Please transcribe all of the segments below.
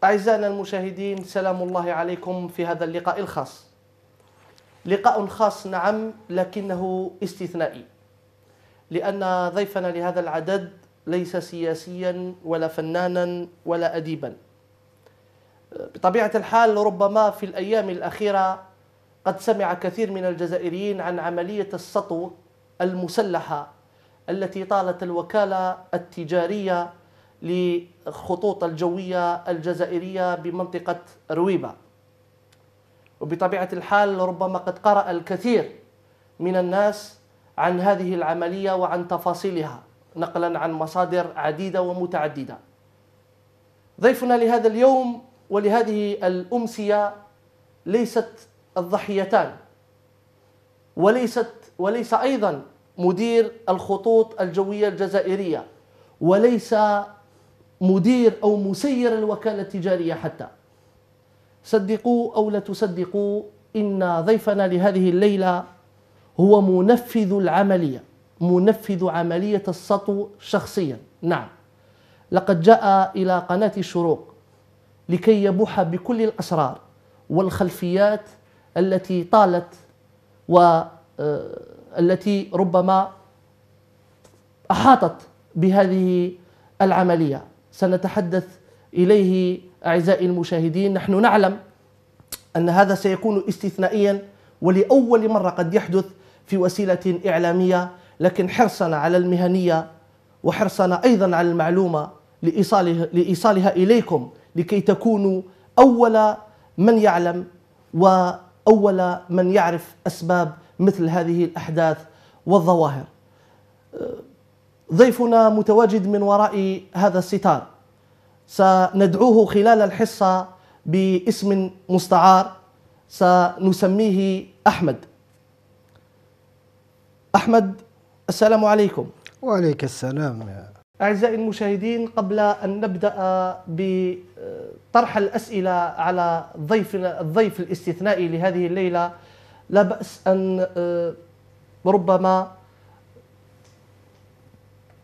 أعزائنا المشاهدين، سلام الله عليكم في هذا اللقاء الخاص. لقاء خاص نعم، لكنه استثنائي، لأن ضيفنا لهذا العدد ليس سياسيا ولا فنانا ولا أديبا. بطبيعة الحال ربما في الأيام الأخيرة قد سمع كثير من الجزائريين عن عملية السطو المسلحة التي طالت الوكالة التجارية للخطوط الجوية الجزائرية بمنطقة رويبة. وبطبيعة الحال ربما قد قرأ الكثير من الناس عن هذه العملية وعن تفاصيلها نقلا عن مصادر عديدة ومتعددة. ضيفنا لهذا اليوم ولهذه الأمسية ليست الضحيتان، وليس أيضا مدير الخطوط الجوية الجزائرية، وليس مدير أو مسير الوكالة التجارية حتى. صدقوا أو لا تصدقوا، إن ضيفنا لهذه الليلة هو منفذ عملية السطو شخصيا. نعم، لقد جاء إلى قناة الشروق لكي يبوح بكل الأسرار والخلفيات التي طالت والتي ربما أحاطت بهذه العملية. سنتحدث إليه أعزائي المشاهدين. نحن نعلم أن هذا سيكون استثنائيا ولأول مرة قد يحدث في وسيلة إعلامية، لكن حرصنا على المهنية وحرصنا أيضا على المعلومة لإيصالها إليكم لكي تكونوا أول من يعلم وأول من يعرف أسباب مثل هذه الأحداث والظواهر. ضيفنا متواجد من وراء هذا الستار، سندعوه خلال الحصة باسم مستعار سنسميه أحمد. أحمد، السلام عليكم. وعليك السلام. أعزائي المشاهدين، قبل أن نبدأ بطرح الأسئلة على الضيف الاستثنائي لهذه الليلة، لا بأس أن ربما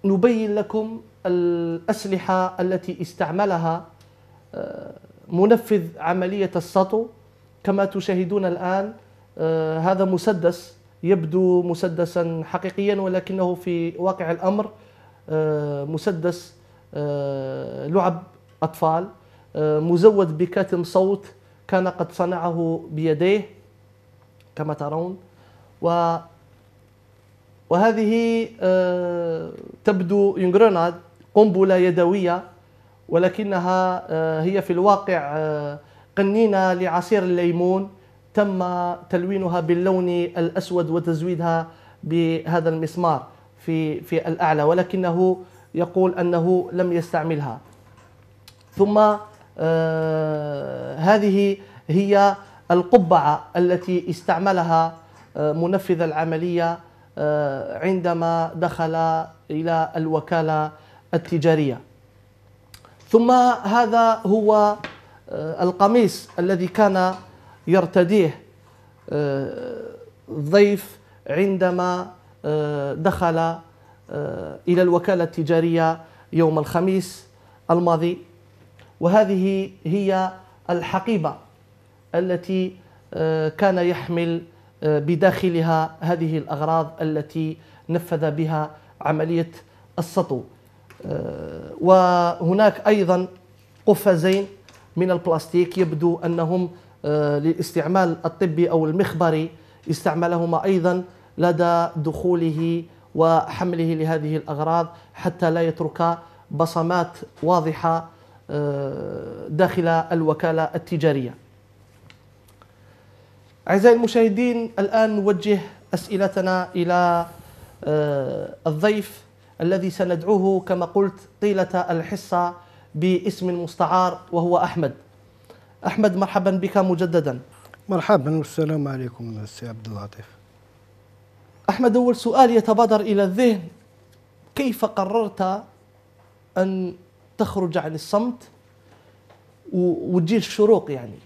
نبين لكم الأسلحة التي استعملها منفذ عملية السطو. كما تشاهدون الآن هذا مسدس يبدو مسدسا حقيقيا، ولكنه في واقع الأمر مسدس لعب أطفال مزود بكاتم صوت كان قد صنعه بيديه كما ترون. وهذه تبدو ينغرناد، قنبلة يدوية، ولكنها هي في الواقع قنينة لعصير الليمون تم تلوينها باللون الأسود وتزويدها بهذا المسمار في الأعلى، ولكنه يقول أنه لم يستعملها. ثم هذه هي القبعة التي استعملها منفذ العملية عندما دخل إلى الوكالة التجارية. ثم هذا هو القميص الذي كان يرتديه الضيف عندما دخل إلى الوكالة التجارية يوم الخميس الماضي. وهذه هي الحقيبة التي كان يحمل بداخلها هذه الأغراض التي نفذ بها عملية السطو. وهناك أيضا قفازين من البلاستيك يبدو أنهم للاستعمال الطبي أو المخبري، استعملهما أيضا لدى دخوله وحمله لهذه الأغراض حتى لا يترك بصمات واضحة داخل الوكالة التجارية. أعزائي المشاهدين، الآن نوجه أسئلتنا إلى الضيف الذي سندعوه كما قلت طيلة الحصة باسم مستعار، وهو أحمد. أحمد، مرحبا بك مجددا. مرحبا والسلام عليكم سي عبد اللطيف. أحمد، أول سؤال يتبادر إلى الذهن: كيف قررت أن تخرج عن الصمت وتجي الشروق؟ يعني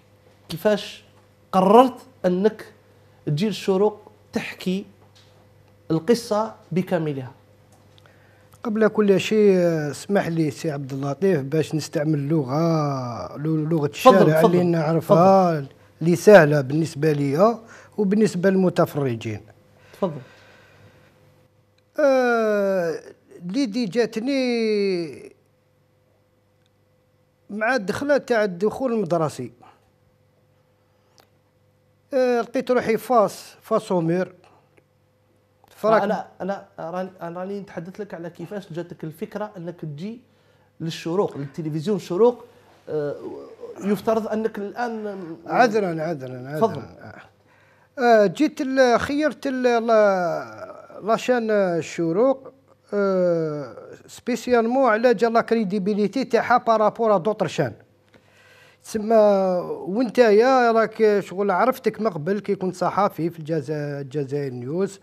كيفاش قررت أنك تجي الشروق تحكي القصة بكاملها؟ قبل كل شيء اسمح لي سي عبد اللطيف باش نستعمل لغة الشارع اللي نعرفها، اللي سهلة بالنسبة لي وبالنسبة للمتفرجين. تفضل. اللي جاتني مع الدخلة تاع الدخول المدرسي، لقيت روحي فاس أمير. انا راني نتحدث لك على كيفاش جاتك الفكره انك تجي للشروق، للتلفزيون الشروق. يفترض انك الان عذرا تفضل. جيت خيرت لاشان الشروق سبيسيالمون على جال لا كريديبيليتي تاعها بارابور دوطر شان. تسمى وانتايا راك شغل عرفتك من قبل كي كنت صحفي في الجزائر نيوز،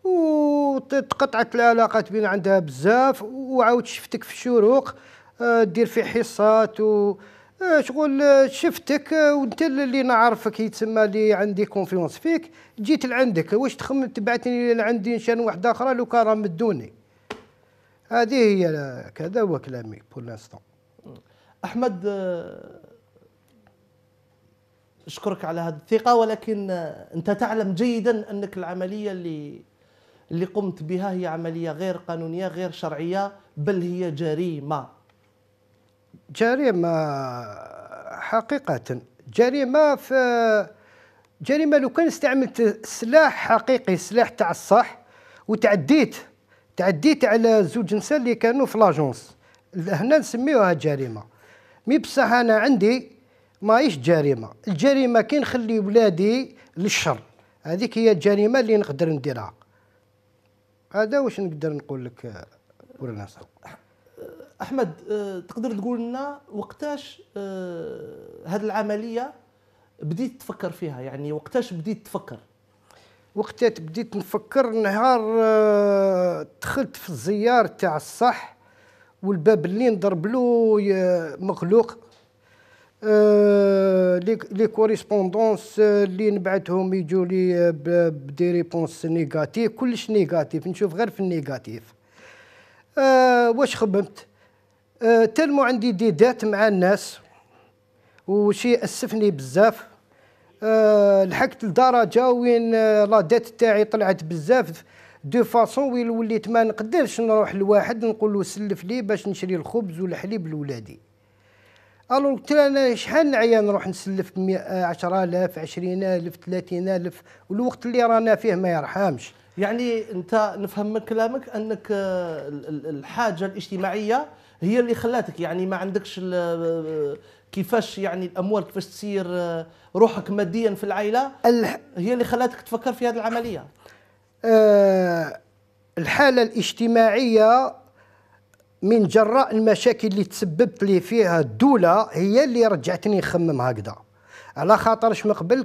وتقطعت العلاقات بين عندها بزاف، وعاود شفتك في الشروق دير في حصات شغل شفتك وانت اللي نعرفك يتسمى لي عندي كونفيونس فيك. جيت لعندك واش تخمم تبعتني لعندي نشان واحده اخرى لو كان راه مدوني. هذه هي كذا هو كلامي بور لانستون. احمد، اشكرك على هذه الثقه، ولكن انت تعلم جيدا انك العمليه اللي قمت بها هي عمليه غير قانونيه غير شرعيه، بل هي جريمه. حقيقة جريمة لو كان استعملت سلاح حقيقي، سلاح تاع الصح، وتعديت على زوج نساء اللي كانوا في لاجونس، هنا نسميوها جريمة. مي بصح انا عندي ماهيش جريمة. الجريمة كي نخلي ولادي للشر، هذيك هي الجريمة اللي نقدر نديرها. هذا واش نقدر نقول لك بور لانستون. احمد، تقدر تقول لنا وقتاش هذه العمليه بديت تفكر فيها؟ يعني وقتاش بديت تفكر؟ وقتات بديت نفكر نهار دخلت في الزيار تاع الصح، والباب اللي نضرب له مغلوق. لي كوريسبوندونس اللي نبعثهم يجوا لي بدي ريبونس نيجاتيف، كلش نيجاتيف، نشوف غير في النيجاتيف. واش خممت؟ تلمو عندي ديدات مع الناس، وشي أسفني بزاف. لحقت لدرجة وين لا دات تاعي طلعت بزاف دو فاصون وين وليت ما نقدرش نروح لواحد نقول له سلف لي باش نشري الخبز والحليب لولادي. الو قلت له انا شحال نعيا نروح نسلف 10,000 20,000 30,000، والوقت اللي رانا فيه ما يرحمش. يعني انت نفهم من كلامك انك الحاجه الاجتماعيه هي اللي خلاتك، يعني ما عندكش كيفاش يعني الاموال كيفاش تسير روحك ماديا في العائله، هي اللي خلاتك تفكر في هذه العمليه. الحاله الاجتماعيه من جراء المشاكل اللي تسببت لي فيها الدوله هي اللي رجعتني نخمم هكذا. على خاطرش من قبل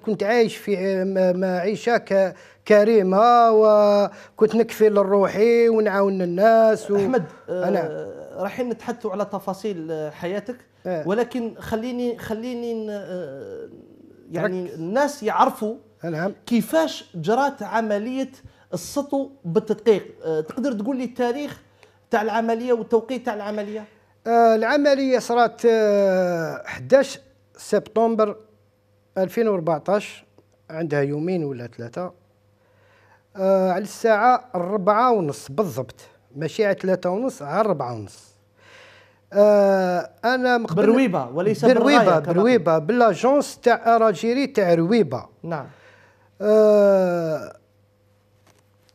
كنت عايش في معيشه كريمه، وكنت نكفي لروحي ونعاون الناس. احمد، رايحين نتحدثوا على تفاصيل حياتك، ولكن خليني يعني الناس يعرفوا كيفاش جرات عمليه السطو بالتدقيق. تقدر تقول لي التاريخ تاع العمليه والتوقيت تاع العمليه؟ العمليه صارت 11 سبتمبر 2014، عندها يومين ولا ثلاثه، على الساعه 4:30 بالضبط، ماشي على 3:30، على 4:30. انا بالرويبه وليس بالرويبه باللاجونس تاع اراجيري تاع رويبه. نعم.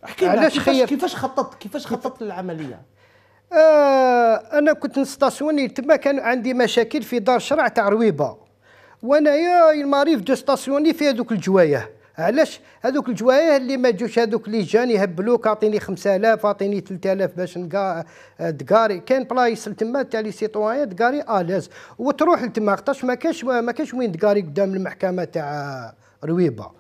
احكي لنا كيفاش خططت للعمليه؟ انا كنت نستاسيوني تما، كان عندي مشاكل في دار شرع تاع رويبه، وانايا الماريف دو ستاسيوني في هذوك الجوايه. علاش؟ هذوك الجوايه اللي ما جوش هذوك اللي جاني يهبلوك اعطيني 5000 اعطيني 3000 باش دكاري. كاين بلايص تما تاع لي سيتويان دكاري الاز، وتروح لتما خاطرش ما كاش وين دكاري قدام المحكمه تاع رويبه.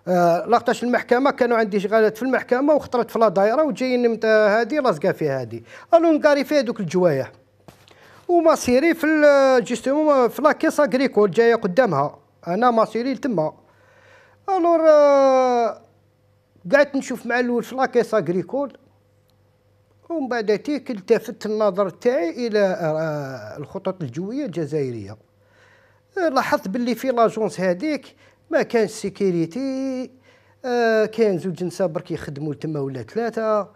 لاقطاش المحكمه كانوا عندي شغالات في المحكمه وخطرت في لا دايره وجايين هذه لاصقه في هذه، الو نقاري في هذوك الجوايه وماسيري في جوستومون في لاكيس اغريكول جايه قدامها، انا ماسيري تما. الور قعدت نشوف مع الاول في لاكيس اغريكول، ومن بعد تيك التفت النظر تاعي الى الخطوط الجويه الجزائريه. لاحظت باللي في لاجونس هذيك ما كانش سيكيريتي، كاين زوج نساء برك يخدموا تما ولا ثلاثه.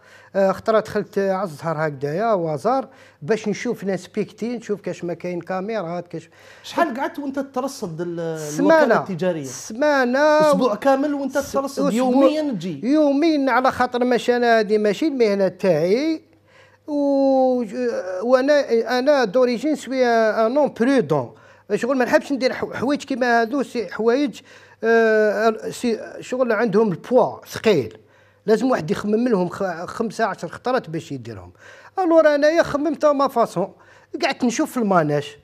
خطره دخلت على الزهر هكذايا وازار باش نشوف نسبيكتي، نشوف كاش ما كاين كاميرات كاش. شحال قعدت وانت ترصد الوكاله التجاريه؟ سمانه، اسبوع كامل وانت ترصد يوميا تجي؟ يوميا، على خاطر ماشي انا هذه ماشي المهنه تاعي، وانا دوريجين سوي ان نون برودون، شغل ما نحبش ندير حوايج كيما هذو، حوايج شغل عندهم البوا ثقيل، لازم واحد يخمم لهم 15 خطرات باش يديرهم. الور انايا خممت ما فاصون، قعدت نشوف في الماناش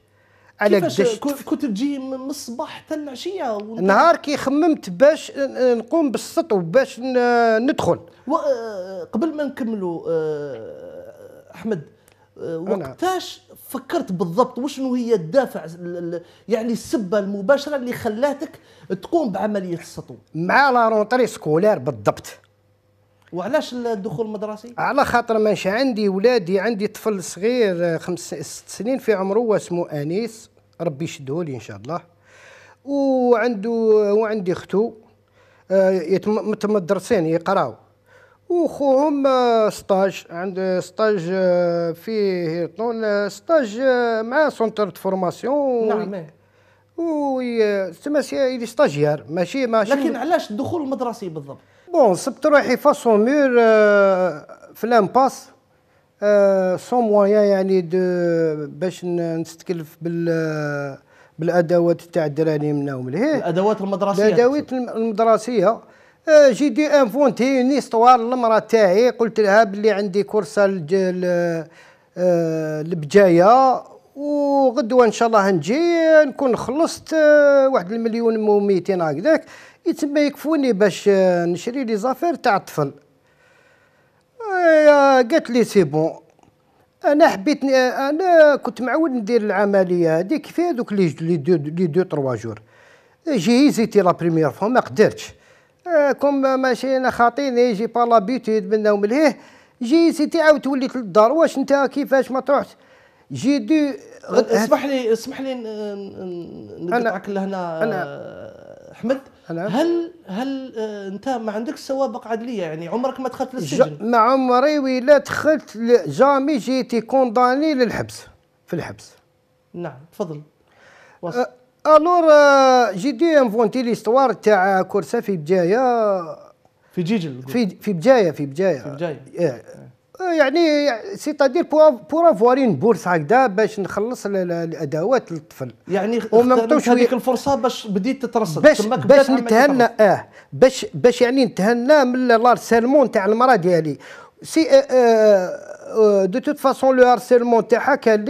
على كيفاش كنت تجي من الصباح حتى العشيه؟ نهار كي خممت باش نقوم بالسطو باش ندخل. قبل ما نكملوا احمد، وقتاش فكرت بالضبط وشنو هي الدافع، يعني السبه المباشره اللي خلاتك تقوم بعمليه السطو؟ مع لا رونطري سكولير بالضبط. وعلاش الدخول المدرسي؟ على خاطر ماشي عندي ولادي، عندي طفل صغير 5 6 سنين في عمره واسمه انيس، ربي يشدهولي ان شاء الله، وعندي اختو متمدرسين يقراو، وخوهم ستاج، عند ستاج فيه طون ستاج مع سونتر دو فورماسيون. نعم. تما سي ستاجير ماشي. لكن علاش الدخول المدرسي بالضبط؟ بون صبت روحي فاسون مور في لامباس سون مويان، يعني باش نستكلف بالادوات تاع الدراري منا وملهيه، الادوات المدرسيه. الادوات المدرسيه. جي دي انفونتي اون استوار للمراه تاعي، قلت لها بلي عندي كورسه البجايه، وغدوه ان شاء الله نجي نكون خلصت 1,200,000 هكذاك، يتسمى يكفوني باش نشري لي زافير تاع الطفل. قالت لي سي بون. انا حبيت، انا كنت معود ندير العمليه هذيك في هذوك لي دو تروا جور. جيزيتي لا بريمير فوا ما قدرتش، كوم ماشي انا خاطيني جي با لابيتود منا وملهيه، جيزيتي عاود وليت للدار. واش انت كيفاش ما تروحش؟ جي دو اسمح لي نقطعك لهنا احمد. هل انت ما عندك سوابق عدليه؟ يعني عمرك ما دخلت للسجن؟ ما عمري ولا دخلت، جامي جيتي كونداني للحبس، في الحبس. نعم تفضل. الور جي دي انفونتي ليستوار تاع كورسه في بجايه، في جيجل، في بجايه يعني سيتادير بور افوارين بورس هكذا باش نخلص الادوات للطفل. يعني اخترت هذيك الفرصه باش بديت تترصد، باش نتهنى باش يعني نتهنى من الهارسيلمون تاع المراه ديالي. سي دو توت فاسون لو هارسيلمون تاعها كان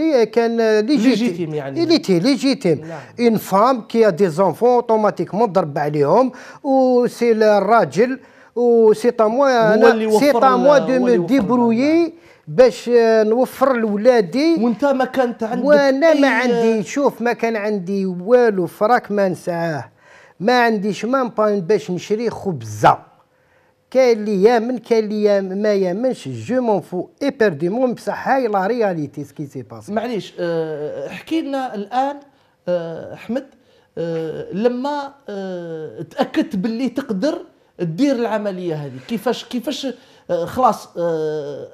ليجيتيم، يعني ليجيتيم. اون فام كي ا دي زونفون اوتوماتيكمون ضرب عليهم، و سي الراجل، و سي تا موا دو مو ديبرويي باش نوفر لولادي. وانت ما كانت عندك؟ وانا ما عندي، شوف ما كان عندي والو، فراك ما نسعاه، ما عنديش مام بان باش نشري خبزه. كاين اللي يامن، كاين اللي ما يامنش، جو مون فو ايبرديمون، بصح هاي لا رياليتي سكي سي باسي. معليش احكي لنا الان احمد، لما تاكدت باللي تقدر تدير العمليه هذه، كيفاش خلاص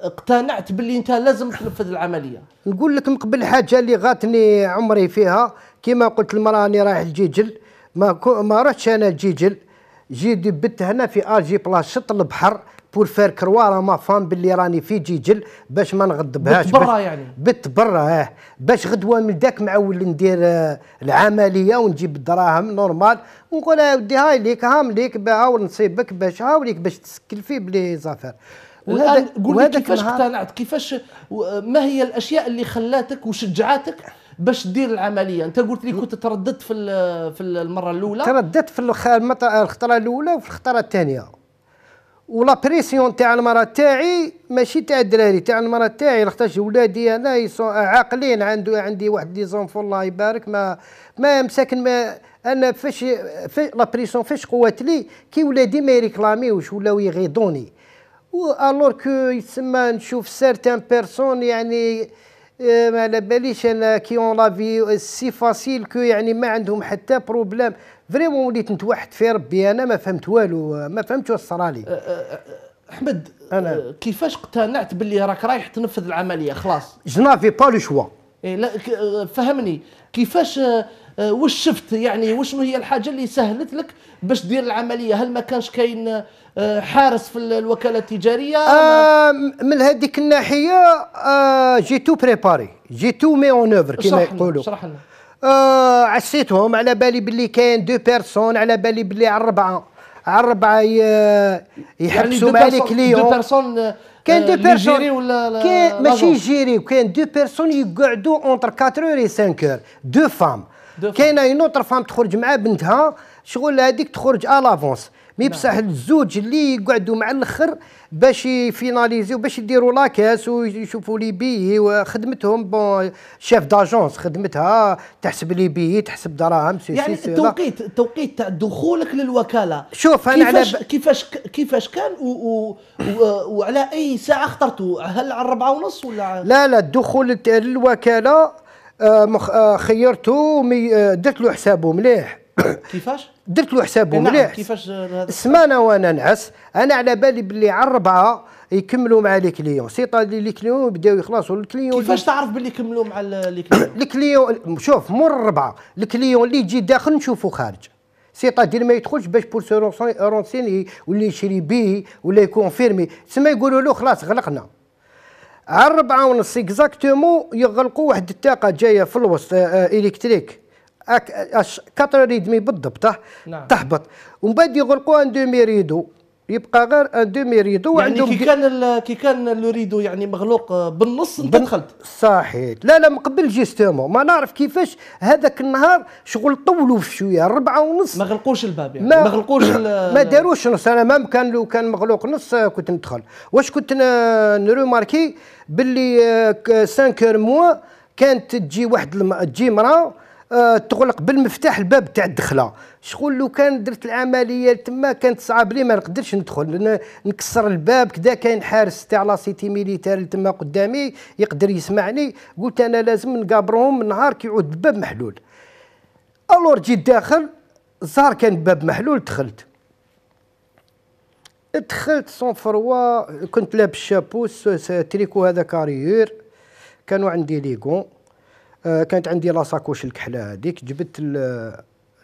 اقتنعت باللي انت لازم تنفذ العمليه؟ نقول لك من قبل حاجه اللي غاتني عمري فيها، كيما قلت المراه راني رايح لجيجل، ما رحتش انا لجيجل، جي دبت هنا في الجي بلاص شط البحر بور فير كروارا ما فام باللي راني في جيجل، باش ما نغضبهاش. بت برا يعني؟ بت برا باش غدوه من داك معول ندير العمليه ونجيب الدراهم نورمال، ونقول يا ودي هاي ليك، هام ليك هاول نصيبك باش هاوليك باش تسكل فيه بلي زافير. الان قول لي كيفاش اقتنعت، كيفاش، ما هي الاشياء اللي خلاتك وشجعتك باش دير العمليه؟ انت قلت لي كنت ترددت في المره الاولى. ترددت في الخطره الاولى وفي الخطره الثانيه، ولا بريسيون تاع المراه تاعي ماشي تاع الدراري، تاع المراه تاعي، لاخاطش ولادي انا عاقلين، عندي واحد لي زونفون الله يبارك، ما مساكن، ما انا فاش لا بريسيون فاش قوات لي كي ولادي ما يريكلاميوش ولاو يغيضوني، الور كو يتسمى نشوف سيرتان بيرسون يعني ما على باليش انا كي اون لا في سي فاسيل كو يعني ما عندهم حتى بروبليم. فريمون وليت نتوحد في ربي، انا ما فهمت والو، ما فهمتش واش صرالي. احمد، أنا كيفاش اقتنعت باللي راك رايح تنفذ العمليه خلاص؟ جنافي با لو شوا. إيه لا فهمني كيفاش، واش شفت يعني، وشنو هي الحاجه اللي سهلت لك باش دير العمليه؟ هل ما كانش كاين حارس في الوكاله التجاريه؟ من هذيك الناحيه جي تو بريباري، جي تو مي اون اوفر كيما يقولوا. اشرح لنا. عسيتهم على بالي باللي كاين دو بيرسون، على بالي باللي على الربعه يحبسوا مع لي كليون. دو بيرسون كاين دو بيرسون ولا كاين ماشي يجيري، كاين دو بيرسون يقعدوا اونتر 4 اور و 5 اور، دو فام. كاينه اون اوتر فام تخرج مع بنتها، شغل هذيك تخرج الافونس، مي بصح الزوج اللي يقعدوا مع الاخر باش يفيناليزيو، باش يديروا لاكاس ويشوفوا لي بيي، وخدمتهم بون شيف داجونس خدمتها تحسب لي بيي، تحسب دراهم يعني التوقيت تاع دخولك للوكاله. شوف انا كيفاش كان وعلى اي ساعه اخترتوا؟ هل على 4:30 ولا؟ لا الدخول للوكاله خيرته، درت له حسابه مليح. كيفاش؟ درت له حسابه مليح. كيفاش هذا السمانه وانا نعس، انا على بالي باللي على 4 يكملوا مع لي كليون، سيطا لي كليون يبداو يخلصوا الكليون. كيفاش تعرف باللي كملوا مع لي كليون؟ الكليون شوف مور 4 الكليون اللي يجي داخل نشوفوا خارج، سيطا دير ما يدخلش باش بور سو رونسيني ولا يشري بيه ولا يكونفيرمي، تسمى يقولوا له خلاص غلقنا. على 4:30 اكزاكتومون يغلقوا واحد الطاقه جايه في الوسط الكتريك 4:30 بالضبط. نعم. تهبط ومن بعد يغلقوا ان دومي ريدو، يبقى غير ان دومي ريدو. يعني كي كان لو ريدو يعني مغلوق بالنص انت دخلت؟ صحيت. لا من قبل جيستومون، ما نعرف كيفاش هذاك النهار شغل طولوا في شويه 4:30 ما غلقوش الباب يعني، ما غلقوش ما داروش نص. انا ما كان لو كان مغلوق نص كنت ندخل. واش كنت نروماركي باللي 5 موا كانت تجي تجي مراه تغلق بالمفتاح الباب تاع الدخله، شغل لو كان درت العمليه تما كانت صعاب لي، ما نقدرش ندخل نكسر الباب كذا. كاين حارس تاع لاسيتي ميليتير تما قدامي يقدر يسمعني، قلت انا لازم نقابرهم من نهار كيعود الباب محلول. الور جيت داخل الظهر كان الباب محلول، دخلت سون فروا، كنت لابس شابو تريكو هذا كاريور، كانوا عندي ليغون، كانت عندي لاصاكوش الكحله هذيك، جبت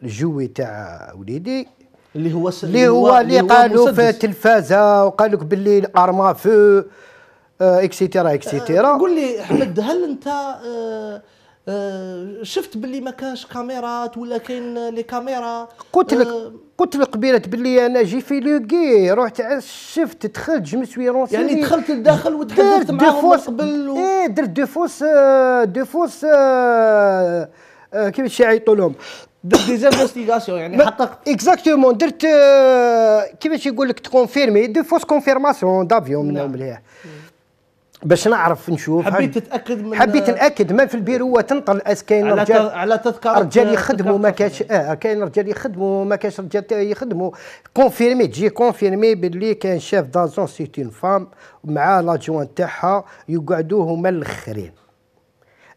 الجوي تاع وليدي اللي قالوا في التلفازه، وقال لك باللي ارما فو اكسيتيرا اكسيتيرا. قول لي احمد، هل انت شفت باللي ما كانش كاميرات ولا كاين لي كاميرا؟ قلت لك قبيله باللي انا جي في لوكي، رحت شفت دخلت جمسوي رونسيني، يعني دخلت لداخل وتحدثت معاهم قبل درت دو فوس كيفاش يعيطوا لهم، ديزانفستيغاسيون يعني حققت اكزاكتومون. درت كيفاش يقول لك تكونفيرمي دو فوس كونفيرماسيون دافيون منهم مليح باش نعرف نشوف. حبيت ناكد ما في البيرو تنطل كاين رجال على تذكره رجال يخدموا ما كانش كاين رجال يخدموا ما كانش رجال يخدموا. كونفيرمي تجي كونفيرمي باللي كان شاف دازون سي اون فام مع لاجوان تاعها يقعدوه هما الاخرين.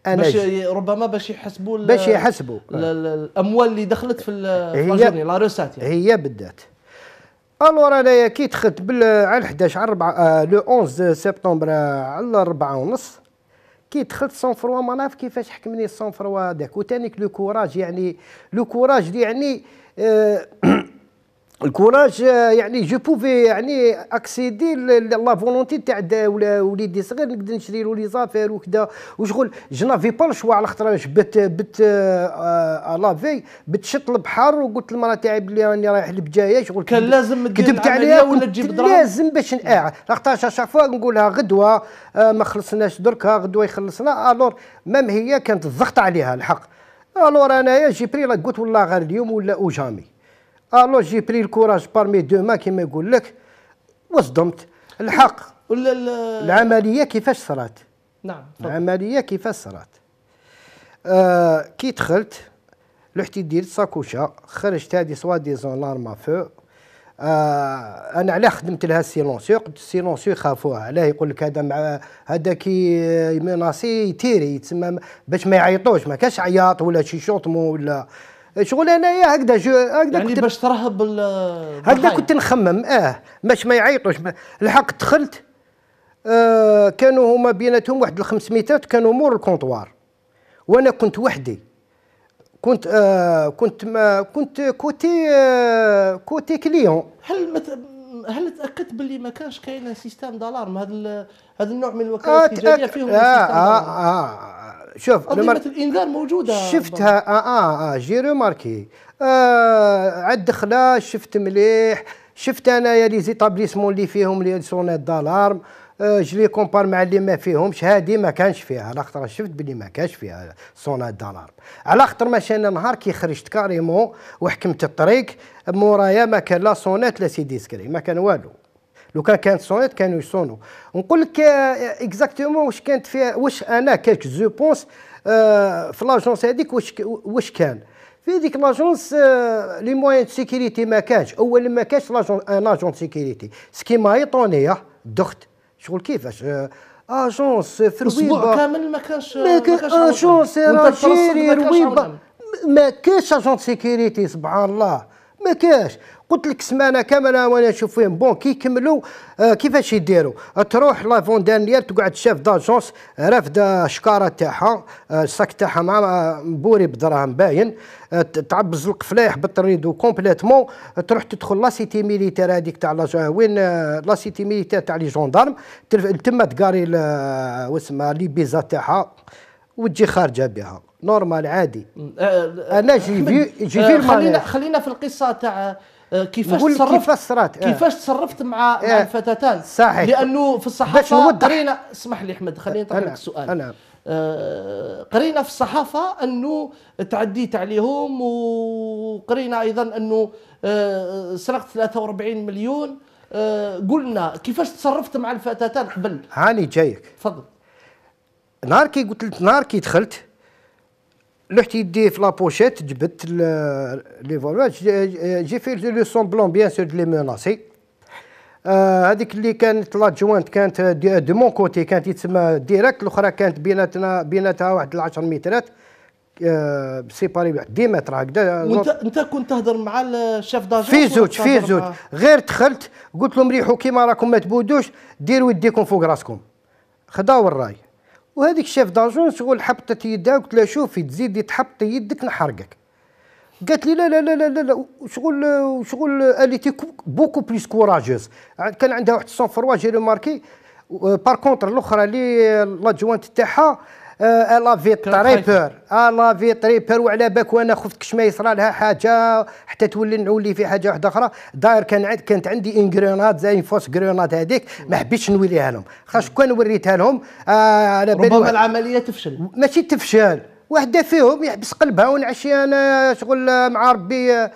انا ربما باش يحسبوا الاموال اللي دخلت في الجورني لا روسات يعني. هي بدات. الور انايا كي دخلت على 11 على 4 لو 11 سبتمبر على 4:30 كي دخلت سون فروا، ما نعرف كيفاش حكمني سون فروا هذاك. وثانيك لو كوراج يعني الكوراج يعني جو بوفي يعني اكسيدي لا فولونتي تاع وليدي صغير، نقدر نشري له لي زافير وكذا وشغل جنافي با الشوا، على خاطر بت لافي بتشط البحر، وقلت للمراه تاعي بلي راني رايح لبجايه، شغل كان لازم كذبت عليها ولا تجيب دراهم، لازم باش لاخاطش شافوا نقولها غدوه ما خلصناش دركها غدوه يخلصنا. الور مام هي كانت الضغط عليها الحق. الور انايا جي بري قلت والله غير اليوم ولا او جامي. الو جي بري الكوراج بارمي دو ما كيما يقول لك، وصدمت الحق. ولا العمليه كيفاش صرات؟ نعم العمليه كيفاش صرات؟ كي دخلت رحت دير ساكوشا، خرجت هذه سوا ديزون لارما فو. انا علاه خدمت لها السيلونسيو، قلت السيلونسيو يخافوها، علاه يقول لك هذا مع هذا كي يميناسي يتيري يتسمى باش ما يعيطوش، ما كاش عياط ولا شي شوطمو ولا شغل. انايا هكذا هكذا يعني باش ترهب هكذا كنت نخمم باش ما يعيطوش. الحق دخلت كانوا هما بيناتهم واحد 500 كانوا مور الكونطوار، وانا كنت وحدي. كنت كوتي كليون. هل تاكدت باللي ما كانش كاين سيستم دالارم؟ هذا النوع من الوكالات التجاريه فيهم شوف أنظمة الإنذار موجودة. شفتها جي ريماركي عاد دخله شفت مليح. شفت انايا لي زيتابليسمون اللي فيهم لي سونات دالارم، جلي كومبار مع اللي ما فيهمش. هذه ما كانش فيها، على خاطر شفت بلي ما كانش فيها سونات دالارم، على خاطر ماشي انا نهار كي خرجت كاريمون وحكمت الطريق مورايا ما كان لا سونات لا سي ديسكري، ما كان والو. لو كانت سونيت كانوا يصونوا. نقول لك اكزاكتومون واش كانت فيها، واش انا كالك جو بونس في لاجونس هذيك واش كان في ديك لاجونس لي موان دو سيكوريتي ما كانش. اولا ما كانش ان اجون سيكوريتي سكي ما يطوني دخت شغل كيفاش اجونس في اسبوع رويبه كامل ما كانش اجونس راجيري رويبه ما كاش اجون سيكوريتي سبحان الله ما كاش. قلت لك سمانه كامله وانا نشوف فيهم بون كي يكملوا كيفاش يديروا. تروح لافون دانيال تقعد شاف داجونس رافده الشكاره تاعها الساك تاعها مع مبوري بدراهم باين، تعبز القفله يحبط الريدو كومبليتمون. تروح تدخل لا سيتي ميليتير هذيك تاع وين لا سيتي ميليتير تاع لي جوندارم، تما تقاري واسمها لي بيزا تاعها وتجي خارجه بها نورمال عادي. انا جي خلينا في القصه تاع كيفاش تصرفت مع الفتاتان. صحيح. لانه في الصحافه قرينا، اسمح لي احمد خليني نطرح لك السؤال. قرينا في الصحافه انه تعديت عليهم، وقرينا ايضا انه سرقت 43 مليون. قلنا كيفاش تصرفت مع الفتاتان قبل؟ هاني جايك تفضل. نهار كي قلت لك نهار كي دخلت رحت يدي في لابوشيت جبت لي فولوات جي في لو سومبلون بيان سور لي موناسي. هذيك اللي كانت لادجوانت كانت دو مون كوتي كانت يتسمى ديريكت، الاخرى كانت بيناتها واحد 10 مترات سيباري 10 متر هكذا. انت كنت تهضر مع الشيف داجونس في زوج غير دخلت قلت لهم ريحوا كيما راكم ما تبودوش، ديروا يديكم فوق راسكم، خداو الراي. وهذيك الشيف داجون شغل حبطت يدها قلت لها شوفي تزيدي تحبطي يدك نحرقك. قالت لي لا لا لا لا لا شغل اليتي بوكو بليس كوراجوز. كان عندها واحد سون فروا جي ريماركي. بار كونتر الاخرى اللي لادجوانت تاعها لافي تريبر لافي تريبر وعلى بالك وانا خفت كش ما يصرى لها حاجه حتى تولي نولي في حاجه واحده اخرى. داير كانت عندي انغرونات زي فوس غرونات هذيك ما حبيتش نوليها لهم، خاطر كون وريتها لهم على بالي ربما العمليه تفشل. ماشي تفشل، واحده فيهم يحبس قلبها ونعشي انا شغل مع ربي.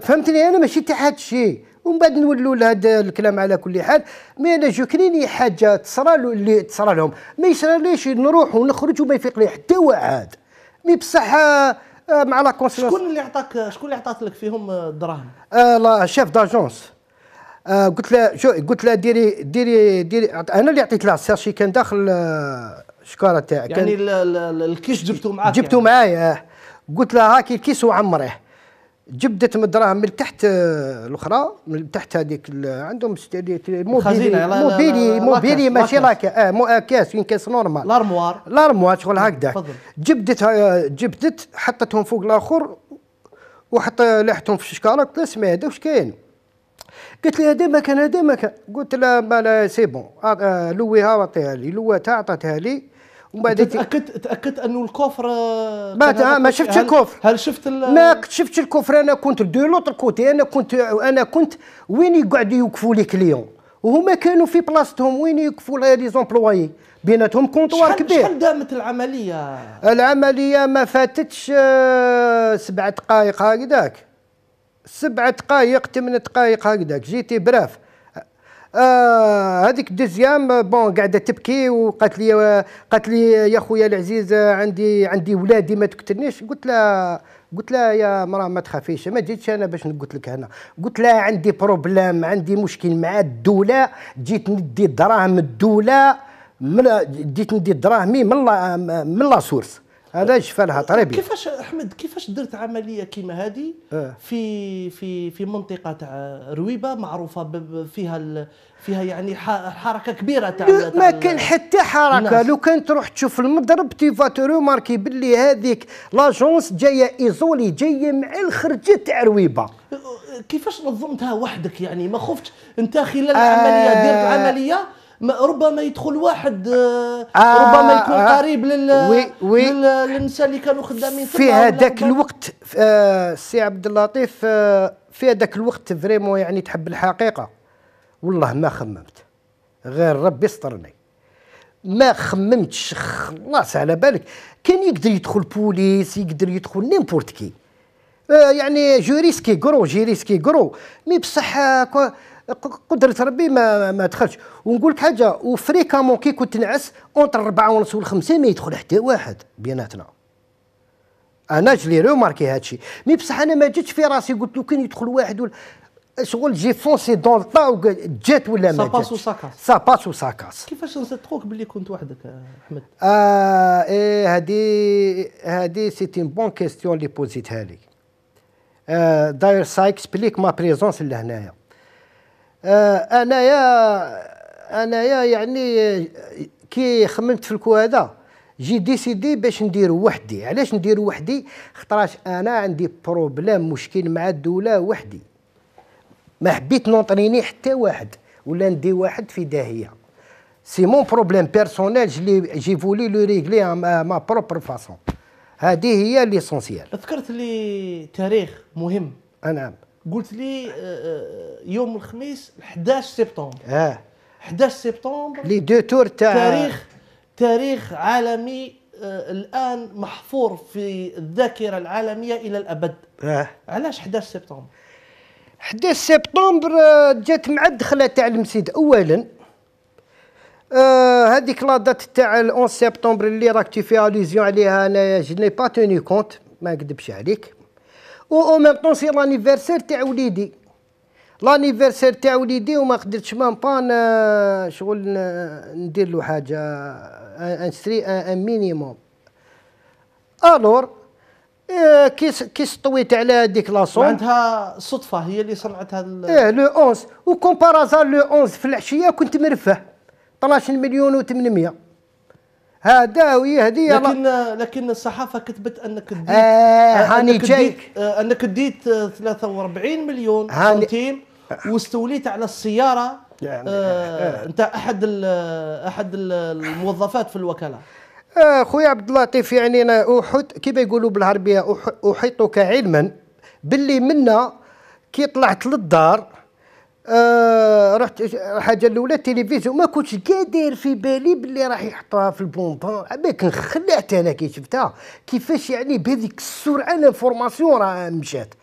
فهمتني انا ماشي تاع هذا الشيء. ومن بعد نولوا لهذا الكلام على كل حال. مي انا جوكنيني حاجه تصرى اللي تصرى لهم ما يصراليش نروح ونخرج وما يفيق لي حتى واحد. مي بصح مع لا كونسيونس. شكون اللي عطاك لك فيهم الدراهم؟ لا شيف داجونس. قلت لها ديري انا اللي عطيت لها السيرشي كان داخل الشكاره تاعك يعني الكيس جبتو معايا. قلت لها هاكي الكيس وعمره. جبدت من الدراهم من تحت الاخرى من تحت هذيك عندهم موبيلي ماشي لاكا كاس وين كاس نورمال لارموار شغل هكذا. جبدت حطيتهم فوق الاخر لحتهم في الشكاره. قلت لها اسمع هذا واش كاين؟ قالت لي هذا ما كان قلت لها ما سي بون لويها وعطيها لي. لواتها عطاتها لي. ومن بعد تاكدت انه الكفر ما شفتش الكفر. هل شفت ما شفتش الكفر. انا كنت دو لوتر كوتي. انا كنت وين يقعدوا يوقفوا لي كليون وهما كانوا في بلاصتهم وين يوقفوا لي زومبلويي بيناتهم كونطوار كبير. شحال دامت العمليه؟ العمليه ما فاتتش 7 دقائق هكذاك. 7 دقائق 8 دقائق هكذاك. جيتي براف. هذيك دوزيام بون قاعده تبكي قالت لي يا خويا العزيز عندي ولادي ما تقتلنيش. قلت لها يا مراه ما تخافيش، ما جيتش انا باش نقول لك هنا، قلت لها عندي بروبليم، عندي مشكل مع الدوله، جيت ندي دراهم الدوله، جيت ندي دراهمي من لا سورس. هذا شفى لها طريبي. كيفاش احمد كيفاش درت عمليه كيما هذه في منطقه تاع رويبه معروفه فيها يعني حركه كبيره تاع ما كان حتى حركه. لو كان تروح تشوف المضرب تيفا تروماركي باللي هذيك لاجونس جايه ايزولي، جايه مع الخرجه تاع رويبه. كيفاش نظمتها وحدك يعني؟ ما خفتش انت خلال العمليه درت العمليه ربما يدخل واحد ربما يكون قريب للنساء اللي كانوا خدامين في هذاك الوقت السي عبد اللطيف؟ في هذاك الوقت فريمون يعني تحب الحقيقه والله ما خممت، غير ربي يسترني ما خممتش. خلاص على بالك كان يقدر يدخل بوليس، يقدر يدخل نيمبورت كي، يعني جوريسكي قرو مي بصح قدرة ربي ما دخلش. ونقول لك حاجه، وفريكامون كي كنت نعس اونتر 4:30 و5 ما يدخل حتى واحد بيناتنا. انا جلي روماركي هادشي، مي بصح انا ما جاتش في راسي قلت له كان يدخل واحد شغل جي فونسي دون الطا جات ولا ما جاتش. ساباس وساكاس. كيفاش نصدقوك باللي كنت وحدك احمد؟ هادي سي ان بون كيستيون اللي بوزيتها لي. داير سا اكسبليك ما بريزونس لهنايا. انايا يعني كي خممت في الكو هذا جي ديسيدي باش نديرو وحدي. علاش نديرو وحدي؟ خطراش انا عندي بروبليم مشكل مع الدوله وحدي، ما حبيت نونطريني حتى واحد ولا ندي واحد في داهيه. سي مون بروبليم بيرسونيل جي فولي لو ريغلي ما بروبر فاسون. هذه هي ليسونسيال. ذكرت لي تاريخ مهم. نعم. قلت لي يوم الخميس 11 سبتمبر. 11 سبتمبر لي دو تور تاع تاريخ عالمي الان محفور في الذاكره العالميه الى الابد. علاش 11 سبتمبر؟ 11 سبتمبر جات مع الدخله تاع المسجد اولا. هذيك لا دات تاع 11 سبتمبر اللي راك تي اليزيون عليها انايا جو ني با توني كونت، ما نكذبش عليك. او ميم طون سي لانيفرسير تاع وليدي، لانيفرسير تاع وليدي، وما قدرتش مام با شغل ندير له حاجه انستري ان مينيموم. الور كي سطويت على هذيك لاصون عندها صدفه هي اللي صنعت هذا لو 11 وكومبارازار لو 11 في العشيه كنت مرفه 12 مليون و800. هذا وهي هذه. لكن الصحافه كتبت انك ديت هاني جايك انك ديت 43 مليون سنتيم واستوليت على السياره. انت احد الموظفات في الوكاله. خويا عبد اللطيف، يعني انا كيما يقولوا بالعربيه احيطك علما باللي منا كي طلعت للدار رحت حاجه الاولى التلفزيون، ما كنتش قادر في بالي باللي راح يحطوها في البونطون. عباك انخلعت انا كي شفتها كيفاش يعني بهذيك السرعه لانفورماسيون راه مشات.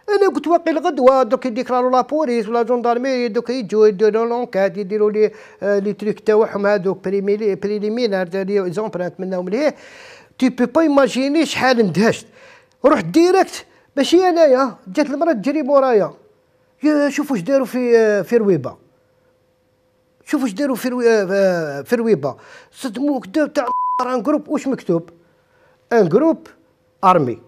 انا قلت واقيلا غدوه دوك يديكلارو لا بوليس ولا جوندارمي دوك يجوا يديروا لونكات يديروا لي تريك تاعهم هذوك بريليمينار لي زومبرانت منهم ليه. تي بي با ايماجيني شحال اندهشت. رحت ديريكت ماشي انايا، جات المراه تجري مورايا، يا شوفوا اش داروا في رويبه، شوفوا اش داروا في رويبه. صدموك داو تاع ان جروب. واش مكتوب؟ ان جروب ارمي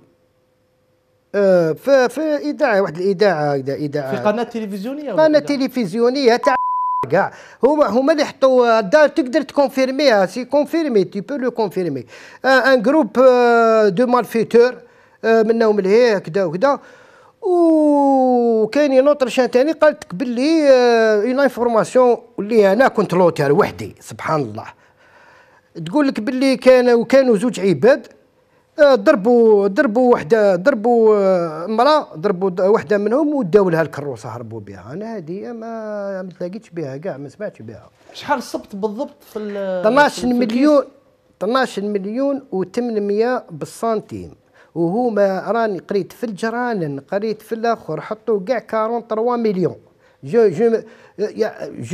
في اذاعه، واحد الاذاعه اذاعه في قناه تلفزيونيه، قناه تلفزيونيه تاع كاع هما اللي حطوا. تقدر تكونفيرميها، سي كونفيرمي تي بو لو كونفيرمي. ان جروب دو مالفيتور منهم لهيه كذا وكذا. وكاينين اوتر شان تاني قالت باللي اون انفورماسيون اللي انا كنت لوتير وحدي سبحان الله. تقول لك باللي كانوا زوج عباد ضربوا وحده، ضربوا امراه، ضربوا وحده منهم وداو لها الكروسه هربوا بها. انا هذه ما تلاقيتش بها كاع، ما سمعتش بها. شحال الصبت بالضبط في 12 مليون 12 مليون و800 بالسنتيم. وهما راني قريت في الجرانن، قريت في الاخر حطوا كاع 43 مليون جو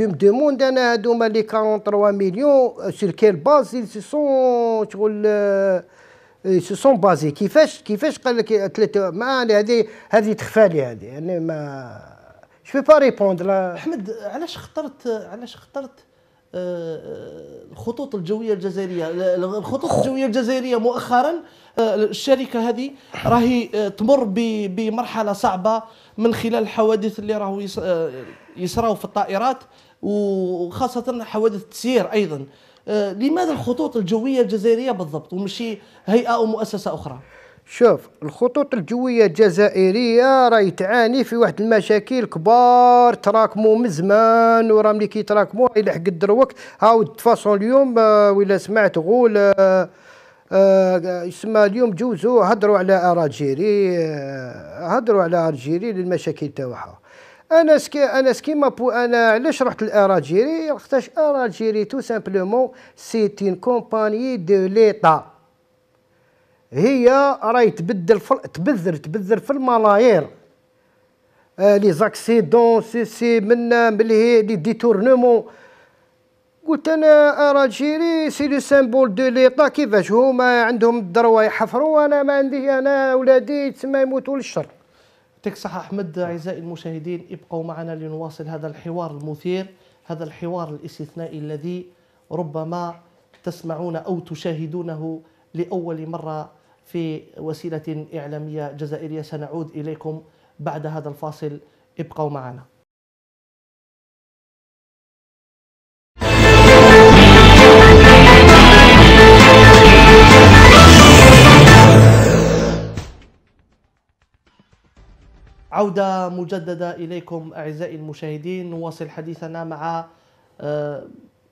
me demande انا هذوما لي 43 مليون سور كيل باز سي سون شغل سو سون بازي كيفاش قال لك ثلاثه ما هذه تخفى لي هذه يعني ما جو با ريبوندر. احمد علاش اخترت الخطوط الجويه الجزائريه؟ الخطوط الجويه الجزائريه مؤخرا الشركه هذه راهي تمر بمرحله صعبه من خلال الحوادث اللي راهو يصراو في الطائرات وخاصه حوادث التسيير ايضا. لماذا الخطوط الجويه الجزائريه بالضبط ومشي هيئه او مؤسسه اخرى؟ شوف الخطوط الجويه الجزائريه راهي تعاني في واحد المشاكل كبار تراكموا من زمان وراه ملي كيتراكموا الى حق دروك هاو فاصون اليوم ولا سمعت غول يسمى اليوم جوزوا هضروا على اراجيري للمشاكل تاعها. انا سكيما انا علاش رحت لاراجيري؟ وقتاش اراجيري تو سامبلومون سي تين كومباني دو ليطا، هي راهي تبذر في الملايير لي زاكسيدون سي من لي ديتورنمون. قلت انا اراجيري سي لو سامبول دو ليطا، كيفاش هما عندهم الدروه يحفروا وانا ما عندي، انا ولادي تسمى يموتوا للشر. يعطيك الصحة أحمد. أعزائي المشاهدين ابقوا معنا لنواصل هذا الحوار المثير، هذا الحوار الاستثنائي الذي ربما تسمعون أو تشاهدونه لأول مرة في وسيلة إعلامية جزائرية. سنعود إليكم بعد هذا الفاصل، ابقوا معنا. عودة مجددة إليكم أعزائي المشاهدين. نواصل حديثنا مع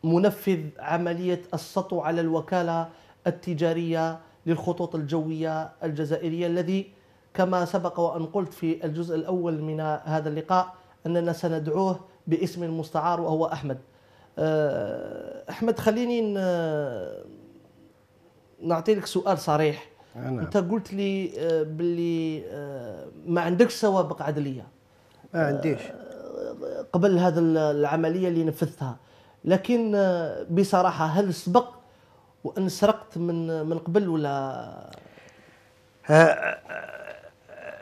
منفذ عملية السطو على الوكالة التجارية للخطوط الجوية الجزائرية، الذي كما سبق وأن قلت في الجزء الأول من هذا اللقاء أننا سندعوه باسم المستعار وهو أحمد. أحمد، خليني نعطي لك سؤال صريح. انت قلت لي باللي ما عندكش سوابق عدليه، ما عنديش قبل هذا العمليه اللي نفذتها، لكن بصراحه هل سبق وان سرقت من قبل ولا؟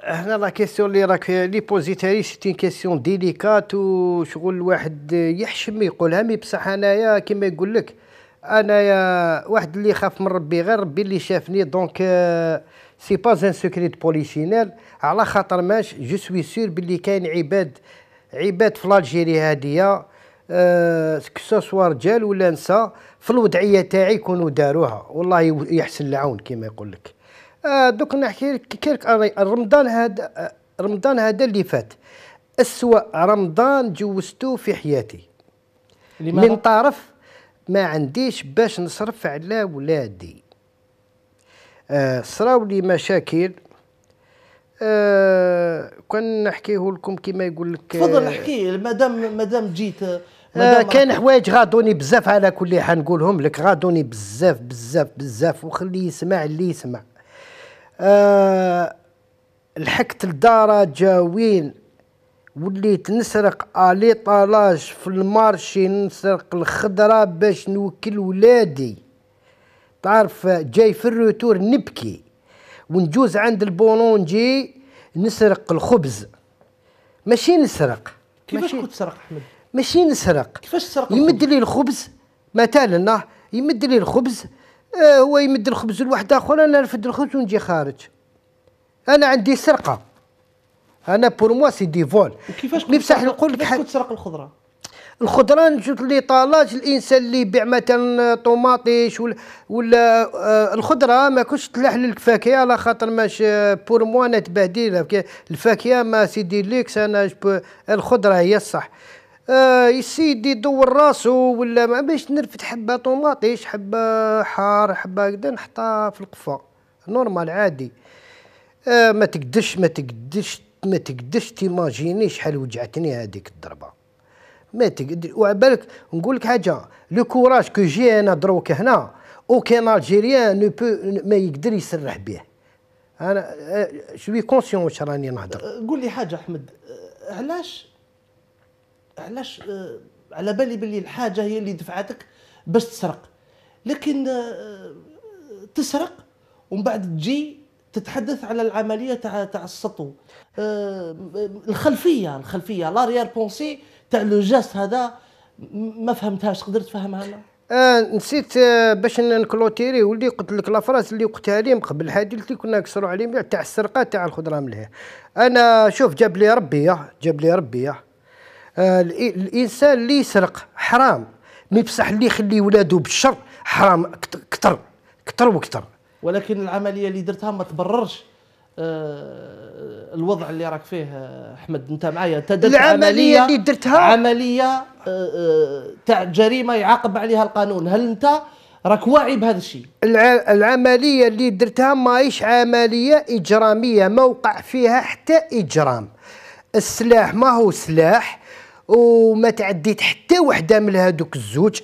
هنا لا كيسيون اللي راك لي بوزيتها لي سيتي كيسيون ديليكات وشغل الواحد يحشم يقولها، مي بصح انايا كيما يقول لك انايا واحد اللي خاف من ربي غير ربي اللي شافني. دونك سي با ان سكري دو بوليسيونيل، على خاطر ماش جو سوي سور باللي كاين عباد في الجيري هاديه كسوسوا رجال ولا نساء في الوضعيه تاعي يكونوا داروها، والله يحسن العون كيما يقول لك. دوك نحكي لك رمضان هذا اللي فات أسوأ رمضان جوزته في حياتي. من طرف ما عنديش باش نصرف على ولادي، صراو لي مشاكل. كان نحكيه لكم كيما يقول لك. تفضل احكي مادام جيت. كان حوايج غادوني بزاف، على كل حال نقولهم لك غادوني بزاف بزاف بزاف، وخلي يسمع اللي يسمع. لحقت لدرجة وين وليت نسرق الي طالاج في المارشي، نسرق الخضرة باش نوكل ولادي. تعرف جاي في الروتور نبكي ونجوز عند البولونجي نسرق الخبز، ماشي نسرق. كيفاش كنت تسرق أحمد؟ ماشي نسرق. كيفاش تسرق؟ يمد لي الخبز مثلا، يمد لي الخبز، هو يمد الخبز لواحد اخر، انا نرفد الخبز ونجي خارج. انا عندي سرقه، انا بور موا سي دي فول. كيفاش بصح نقول لك كنت تسرق الخضره؟ الخضره نجوز لي طالاج، الانسان اللي يبيع مثلا طوماطيش ولا الخضره ما كنتش تلحل الفاكهه، على خاطر ماش بور موا انا تبهديلها الفاكهه ما سيدي ليكس. انا الخضره هي الصح. يسيدي يدور راسو ولا ما باش نرفد حبه طوماطيش، حبه حار، حبه هكذا نحطها في القفا نورمال عادي. ما تقدرش تيماجيني شحال وجعتني هذيك الضربه، ما تقدر. وعبالك نقول لك حاجه، لو كوراج كو جي انا دروك هنا اوكان الجيريان نو بو ما يقدر يسرح به. انا شوي كونسيون واش راني نهضر. قول لي حاجه احمد، علاش علاش على بالي باللي الحاجه هي اللي دفعتك باش تسرق، لكن تسرق ومن بعد تجي تتحدث على العمليه تاع السطو. الخلفيه لاريير بونسي تاع لو جاست هذا ما فهمتهاش، تقدر تفهمها لنا؟ نسيت باش نكلوتيري واللي قلت لك لافراس اللي قلتها لي من قبل، هذه اللي كنا نكسروا عليه تاع السرقه تاع الخضره مليح. انا شوف جاب لي ربي الانسان اللي يسرق حرام، مي بصح اللي يخلي ولادو بالشر حرام كتر وكتر. ولكن العمليه اللي درتها ما تبررش الوضع اللي راك فيه احمد. انت معايا؟ انت درت العمليه اللي درتها عمليه تاع جريمه يعاقب عليها القانون. هل انت راك واعي بهذا الشيء؟ العمليه اللي درتها ماهيش عمليه اجراميه، ما وقع فيها حتى اجرام. السلاح ما هو سلاح، وما تعديت حتى وحده من هذوك الزوج.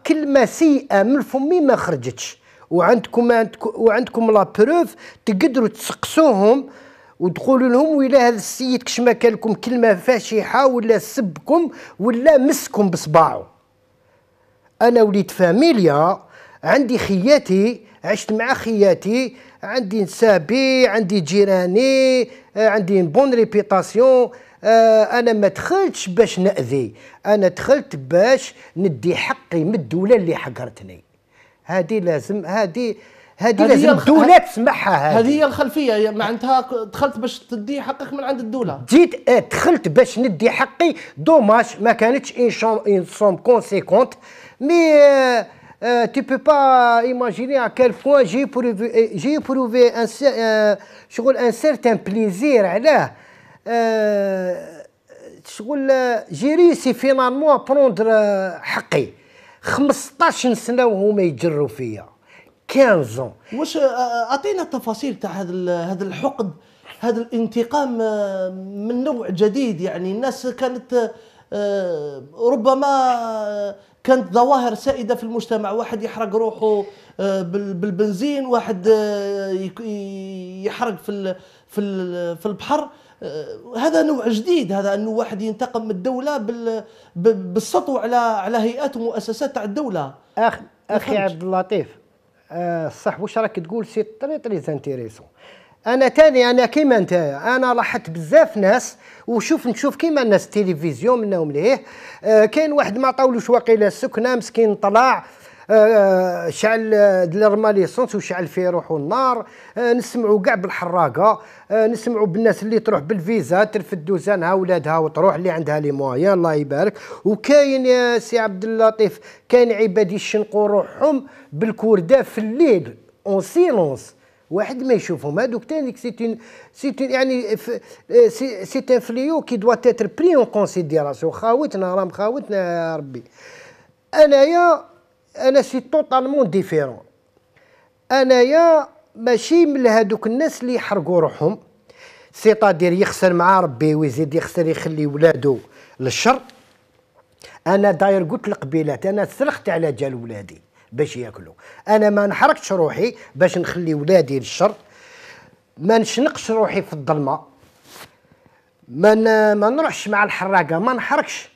كلمه سيئه من فمي ما خرجتش. وعندكم لا بروف تقدروا تسقسوهم وتقولوا لهم ويلا هذا السيد كش ما كان لكم كلمه فاشحه ولا سبكم ولا مسكم بصباعه. انا وليد فاميليا، عندي خياتي، عشت مع خياتي، عندي نسابي، عندي جيراني، عندي بون ريبيتاسيون. انا ما دخلتش باش ناذي، انا دخلت باش ندي حقي من الدوله اللي حقرتني. هذه لازم لازم الدوله تسمعها. هذه هي الخلفيه معناتها دخلت باش تدي حقك من عند الدوله. جيت دخلت باش ندي حقي. دوماج ما كانتش ان سوم كونسيكونت، مي tu peux pas imaginer à quel point j'ai éprouvé شغل ان سيرتان بليزير. علاه شغل جي ريسي فينالمون بروندر حقي. 15 سنه وهما يجروا فيا 15. واش اعطينا التفاصيل تاع هذا الحقد، هذا الانتقام من نوع جديد؟ يعني الناس كانت ربما كانت ظواهر سائده في المجتمع، واحد يحرق روحه بالبنزين، واحد يحرق في البحر. هذا نوع جديد، هذا انه واحد ينتقم من الدوله بالسطو على هيئات ومؤسسات تاع الدوله. اخي عبد اللطيف، صح واش راك تقول؟ سي تري انتيريسون. انا كيما انت، انا لاحظت بزاف ناس نشوف كيما الناس التلفزيون منهم مليح. كاين واحد ما عطاولوش واقيلا السكنه مسكين، طلع شعل رمى ليسونس وشعل فيه روحو النار. نسمعوا كاع بالحراقه، نسمعوا بالناس اللي تروح بالفيزا ترفد دوزانها ولادها وتروح اللي عندها لي مويان الله يبارك. وكاين يا سي عبد اللطيف كاين عباد يشنقوا روحهم بالكورده في الليل اون سيلونس، واحد ما يشوفهم. هذوك تانيك سي يعني سي ان فليو كي دوا تيتر بري اون كونسيديراسيون. راهم خاوتنا يا ربي. انا سي توتالمون ديفيرون. انايا ماشي من هذوك الناس اللي يحرقوا روحهم، سيطادير يخسر مع ربي ويزيد يخسر يخلي ولادو للشر. انا داير قلت القبيلات، انا سرقت على جال ولادي باش ياكلوا. انا ما نحرقتش روحي باش نخلي ولادي للشر، ما نشنقش روحي في الظلمه، ما نروحش مع الحراقه، ما نحرقش.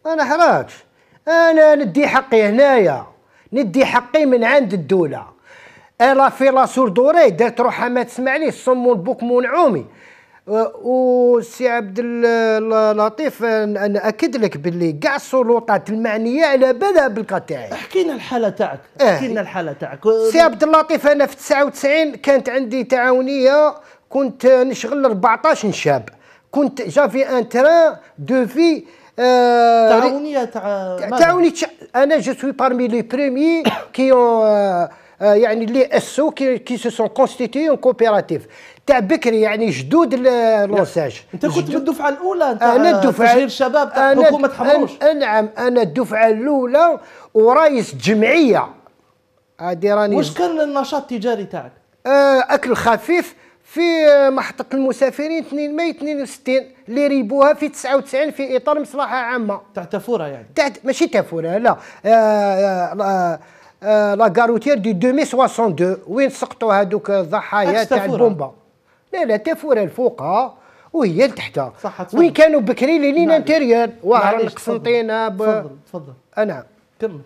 انا ندي حقي هنايا، ندي حقي من عند الدوله. انا في لا سوردوري دارت روحها ما تسمعني، صم البكم ونعومي. وسي عبد اللطيف ناكد لك باللي كاع السلطات المعنيه على بالها بالقطاع. احكي لنا الحاله تاعك، احكي لنا الحاله تاعك. سي عبد اللطيف انا في 99 كانت عندي تعاونيه، كنت نشغل 14 شاب، كنت جافي ان تران دو في تعاونيه تعاونيه. انا جو سوي بارمي لي بريميي كي يعني لي اسو كي سو سون كونستيتيي اون كوبيراتيف تاع بكري، يعني جدود لونساج. انت كنت في الدفعه الاولى نتاع تشغيل الشباب تاع حكومه حمروش؟ نعم انا الدفعه الاولى ورئيس جمعيه. هادي راني. واش كان النشاط التجاري تاعك؟ اكل خفيف في محطه المسافرين 2 ماي 62 اللي ريبوها في 99 في اطار مصلحه عامه تاع تافوره. يعني ماشي تافوره، لا لا غاروتير دي 2062 وين سقطوا هذوك الضحايا تاع البومبا. لا تافوره الفوقها وهي لتحتها. صح. وين كانوا بكري لين انتيريور واعر معليش، قسنطينه تفضل. نعم. كمل.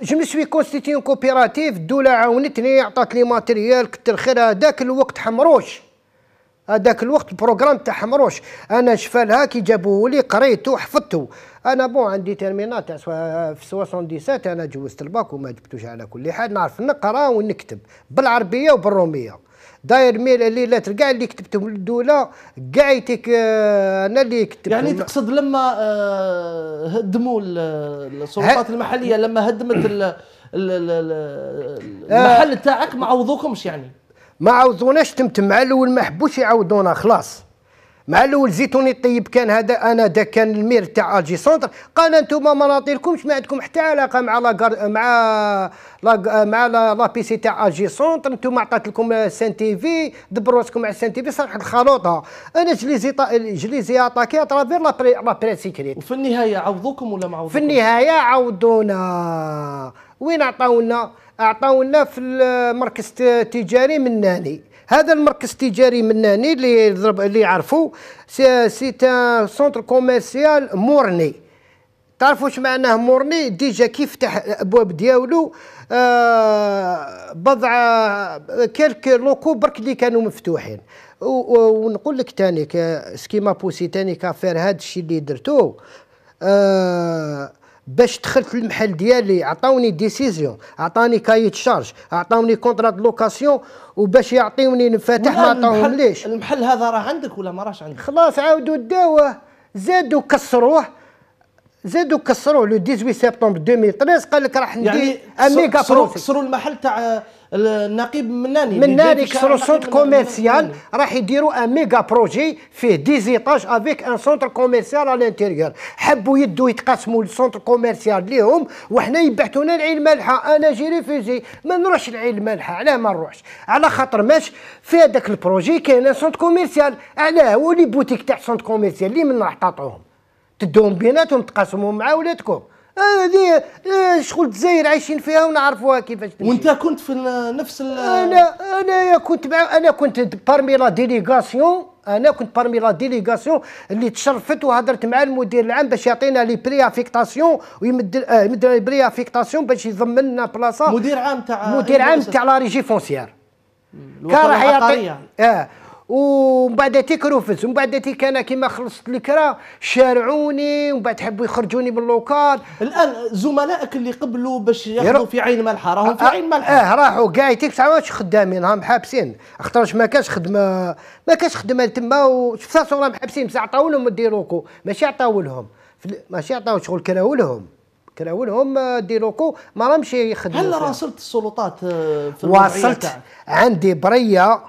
جو مي كونستيتي اون كوبيراتيف، الدوله عاونتني عطات لي ماتريال كتر خير. هذاك الوقت حمروش، هذاك الوقت البروغرام تاع حمروش انا شفالها كي جابوه لي قريته حفظته. انا بون عندي تيرمينال تاع في 77 انا جوزت الباك وما جبتوش. على كل حال نعرف نقرا ونكتب بالعربيه وبالروميه. داير ميل الليلات كاع اللي كتبتهم للدوله كاع يتك انا اللي كتبتهم. يعني تقصد لما هدموا السلطات المحليه، لما هدمت المحل تاعك ما عوضوكمش؟ يعني ما عوضوناش. تمتم مع الاول ما حبوش يعوضونا خلاص. مع الاول زيتوني الطيب كان هذا، انا دا كان المير تاع الجي سونتر قال انتم مناطقكمش ما عندكم حتى علاقه مع لا بي سي تاع الجي سونتر. انتم عطات لكم سان تي في، دبروا راسكم مع سان تي في صراحه الخلوطه. انا جليزي اتاكي اترافير لا بريس سيكريت. وفي النهايه عوضوكم ولا ما عوضوكم؟ في النهايه عوضونا. وين عطاونا؟ عطاونا في المركز التجاري مناني. هذا المركز التجاري مناني اللي يعرفوا سي سونتر كوميرسيال مورني. تعرفوا واش معناه مورني؟ ديجا كي فتح الابواب ديالو بضع كالك لوكو برك اللي كانوا مفتوحين. ونقول لك ثاني سكيما بوسي ثاني كافير هذا الشيء اللي درتو. باش دخلت المحل ديالي عطاوني ديسيزيون، عطاني كايت شارج، عطاوني كونترا دو لوكاسيون، وباش يعطيوني نفتح ما عطاوهم ليش. المحل هذا راه عندك ولا ما راهش عندك؟ خلاص عاودوا داوه، زادوا كسروه لو 18 سبتمبر 2013. قال لك راح ندير يعني اميغا بروسي. كسروا المحل تاع النقيب مناني كسروا سونتر كوميرسيال. راح يديروا ان ميغا بروجي فيه 10 ايطاج افيك ان سونتر كوميرسيال على الانتيريور. حبوا يدوا يتقاسموا السونتر كوميرسيال ليهم وحنا يبعثونا العين المالحه. انا جي ريفوزي ما نروحش العين المالحه. علاه ما نروحش؟ على خاطر ماش في هذاك البروجي كاين سونتر كوميرسيال. علاه هو لي بوتيك تاع سونتر كوميرسيال اللي من راح تعطوهم تدوهم بيناتهم تقاسموهم مع ولادكم. هذه شغل الجزائر عايشين فيها ونعرفوها كيفاش تمشي. وانت كنت في نفس انا كنت بارمي لا ديليغاسيون. انا كنت بارمي لا ديليغاسيون اللي تشرفت وهضرت مع المدير العام باش يعطينا لي بري افيكتاسيون ويمد لي بري افيكتاسيون باش يضمن لنا بلاصه. مدير عام تاع لا ريجي فونسيير كان راح يعطي. ومن بعد تيكروفز ومن بعد كان كيما خلصت الكرا شارعوني ومن بعد حبوا يخرجوني من اللوكال. الان زملائك اللي قبلوا باش ياخذوا في عين مالحه راهم في عين مالحه. راحوا كاع تيك خدامين راهم حابسين. اختارش ما كاش خدمه تما وشفت راهم حابسين. بصح عطاو لهم ديروكو ماشي عطاو لهم شغل كراو لهم ديروكو ما راهمش يخدموا. هل راسلت السلطات في واصلت عندي بريه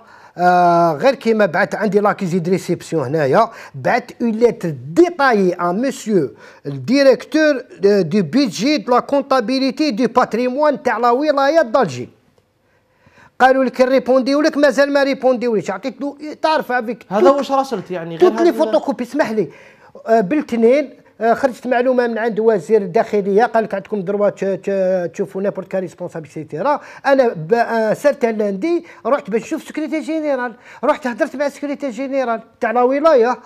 غير كيما بعث عندي لاكيزي دو ريسيبسيون هنايا. بعث اون ليتر ديتايي ان مسيو الديريكتور دو بيدجي دو لا كونطابيليتي دو باتريموان تاع لا ولايه دالجي. قالوا لك نريبونديو لك مازال ما ريبونديوليش. عطيت له تعرف افيك هذا واش راسلت يعني غير توت لي فوتوكوبي. اسمح لي بالاثنين خرجت معلومه من عند وزير الداخليه قال لك عندكم دروا تشوفوا نابورت كا ريسبونسابيل سيتيرا. انا سرت لاندي رحت باش نشوف سكرتير جينيرال. رحت هضرت مع السكرتير جينيرال تاع لا ولايه.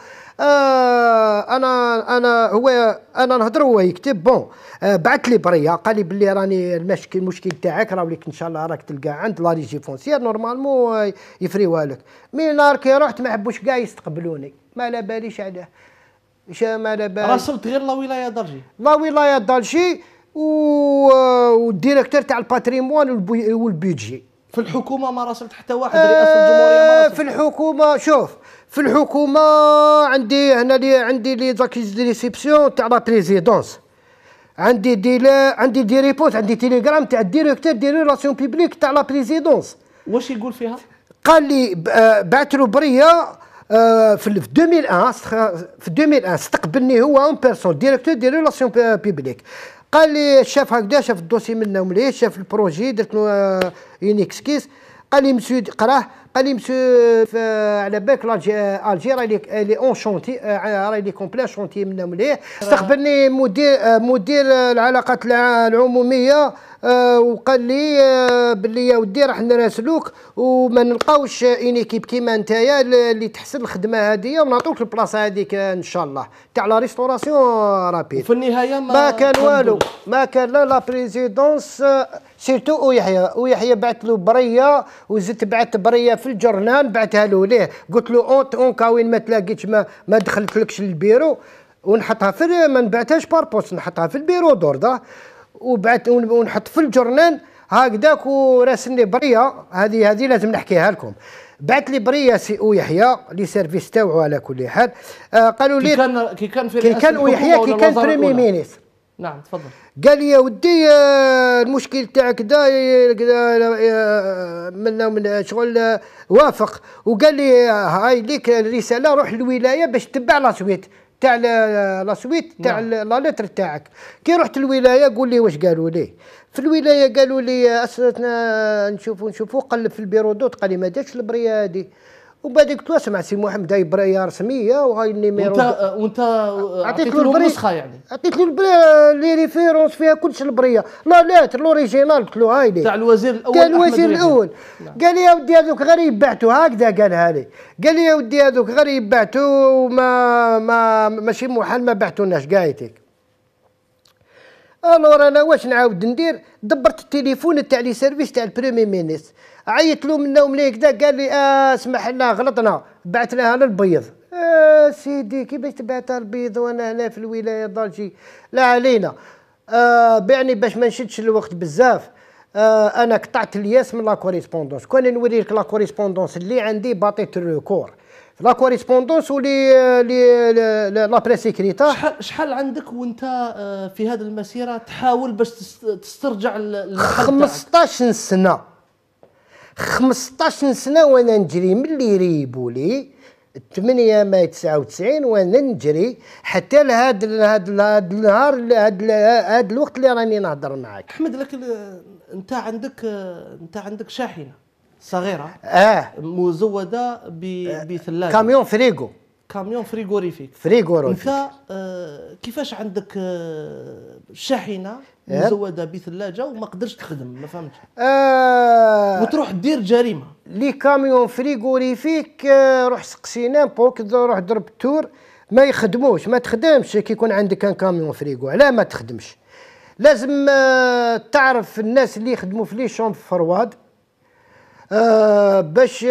انا نهضر هو يكتب. بون بعث لي بريه قال لي باللي راني المشكل تاعك راه وليك ان شاء الله راك تلقى عند لا ريجي فونسيير نورمالمون يفريوها لك. مي نهار كي رحت ما حبوش كاع يستقبلوني. ما على باليش علاه. راسلت غير لا ولايه دالجي والديريكتور تاع الباتريموان والبيدجي. في الحكومه ما راسلت حتى واحد؟ رئاسه الجمهوريه ما راسلت؟ في الحكومه شوف في الحكومه عندي لي ريسيبسيون تاع لا بريزيدونس. عندي دي ريبوز عندي تيليغرام تاع الديريكتور دي ريلاسيون بيبليك تاع لا بريزيدونس. واش يقول فيها؟ قال لي بعث له بريه في 2001 استقبلني هو اون بيرسون ديريكتور دي ريلاسيون بيبليك. قال لي شاف هكذا شاف الدوسي منا مليح شاف البروجي درت له اون اكسكيز. قال لي مسيو قراه قال لي مسيو على بالك الجي راهي اون شونتي، راهي كومبلان شونتي منا مليح. استقبلني مدير العلاقات العموميه وقال لي باللي يا ودي راح نراسلوك وما نلقاوش ان ايكيب كيما نتايا اللي تحسن الخدمه هذه ونعطوك البلاصه هذيك ان شاء الله تاع لا ريستوراسيون رابيد. وفي النهايه ما كان والو، ما كان لا بريزيدونس سيرتو ويحيى بعث له بريه وزدت بعثت بريه في الجورنال بعثها له ليه، قلت له اونكا وين ما تلاقيتش ما دخلتلكش للبيرو ونحطها في ما نبعثهاش باربوست نحطها في البيرو دوردا وبعث ونحط في الجورنال هكذاك وراسلني بريه. هذه لازم نحكيها لكم. بعث لي بريه سي ويحيى لي سيرفيس تاوعو على كل حال. قالوا لي كي كان في كي كان ويحيى كي كان بريمي مينيستر. نعم تفضل. قال لي يا ودي المشكل تاعك دا من شغل وافق، وقال لي هاي ليك الرساله روح للولايه باش تتبع لاسويت تاع لاسويت تاع لا لتر تاعك. كي رحت الولايه قول لي واش قالوا لي. في الولايه قالوا لي نشوفوا قلب في البيرو دوت قال لي ما جاتش البريه هذه. وبعد قلت له اسمع سي محمد هاي بريه رسميه وهاي النيميرو وانت عطيت له النسخه يعني عطيت له لي ريفيرونس فيها كلش البريه لا لوريجينال قلت له هاي لي تاع الوزير الاول. قال الوزير الاول قال لي يا ودي هذوك غير يبعثوا هكذا قالها لي. قال لي يا ودي هذوك غير يبعثوا وما ماشي محال ما بعثوناش قايتك. الور انا واش نعاود ندير؟ دبرت التليفون تاع لي سيرفيس تاع البريمي مينيستر عيط له منا وملي هكذا قال لي اسمح لنا غلطنا بعثناها للبيض. سيدي كيفاش تبعثها للبيض وانا هنا في الولايه ضالجي؟ لا علينا. يعني باش ما نشدش الوقت بزاف انا قطعت الياس من لا كوريسبوندونس. كون نوري لك لا كوريسبوندونس اللي عندي باطيت الريكور لا كوريسبوندونس ولي لا بريس اكريتا. شحال عندك وانت في هذه المسيره تحاول باش تسترجع 15 سنه 15 سنه وانا نجري من اللي يريبوا لي 8 ماي 99 وانا نجري حتى لهذا النهار هذا الوقت اللي راني نهضر معاك. احمد لكن انت عندك شاحنه صغيره مزوده بثلاجه كاميون فريغوريفيك. انت كيفاش عندك شاحنه مزوده بثلاجه وما قدرتش تخدم؟ ما فهمتش. وتروح دير جريمه لي كاميون فريغوريفيك روح سقسينا بوك روح ضرب تور ما يخدموش ما تخدمش. كي يكون عندك كان كاميون فريغو علاه ما تخدمش؟ لازم تعرف الناس اللي يخدموا في لي شومب فرواد باش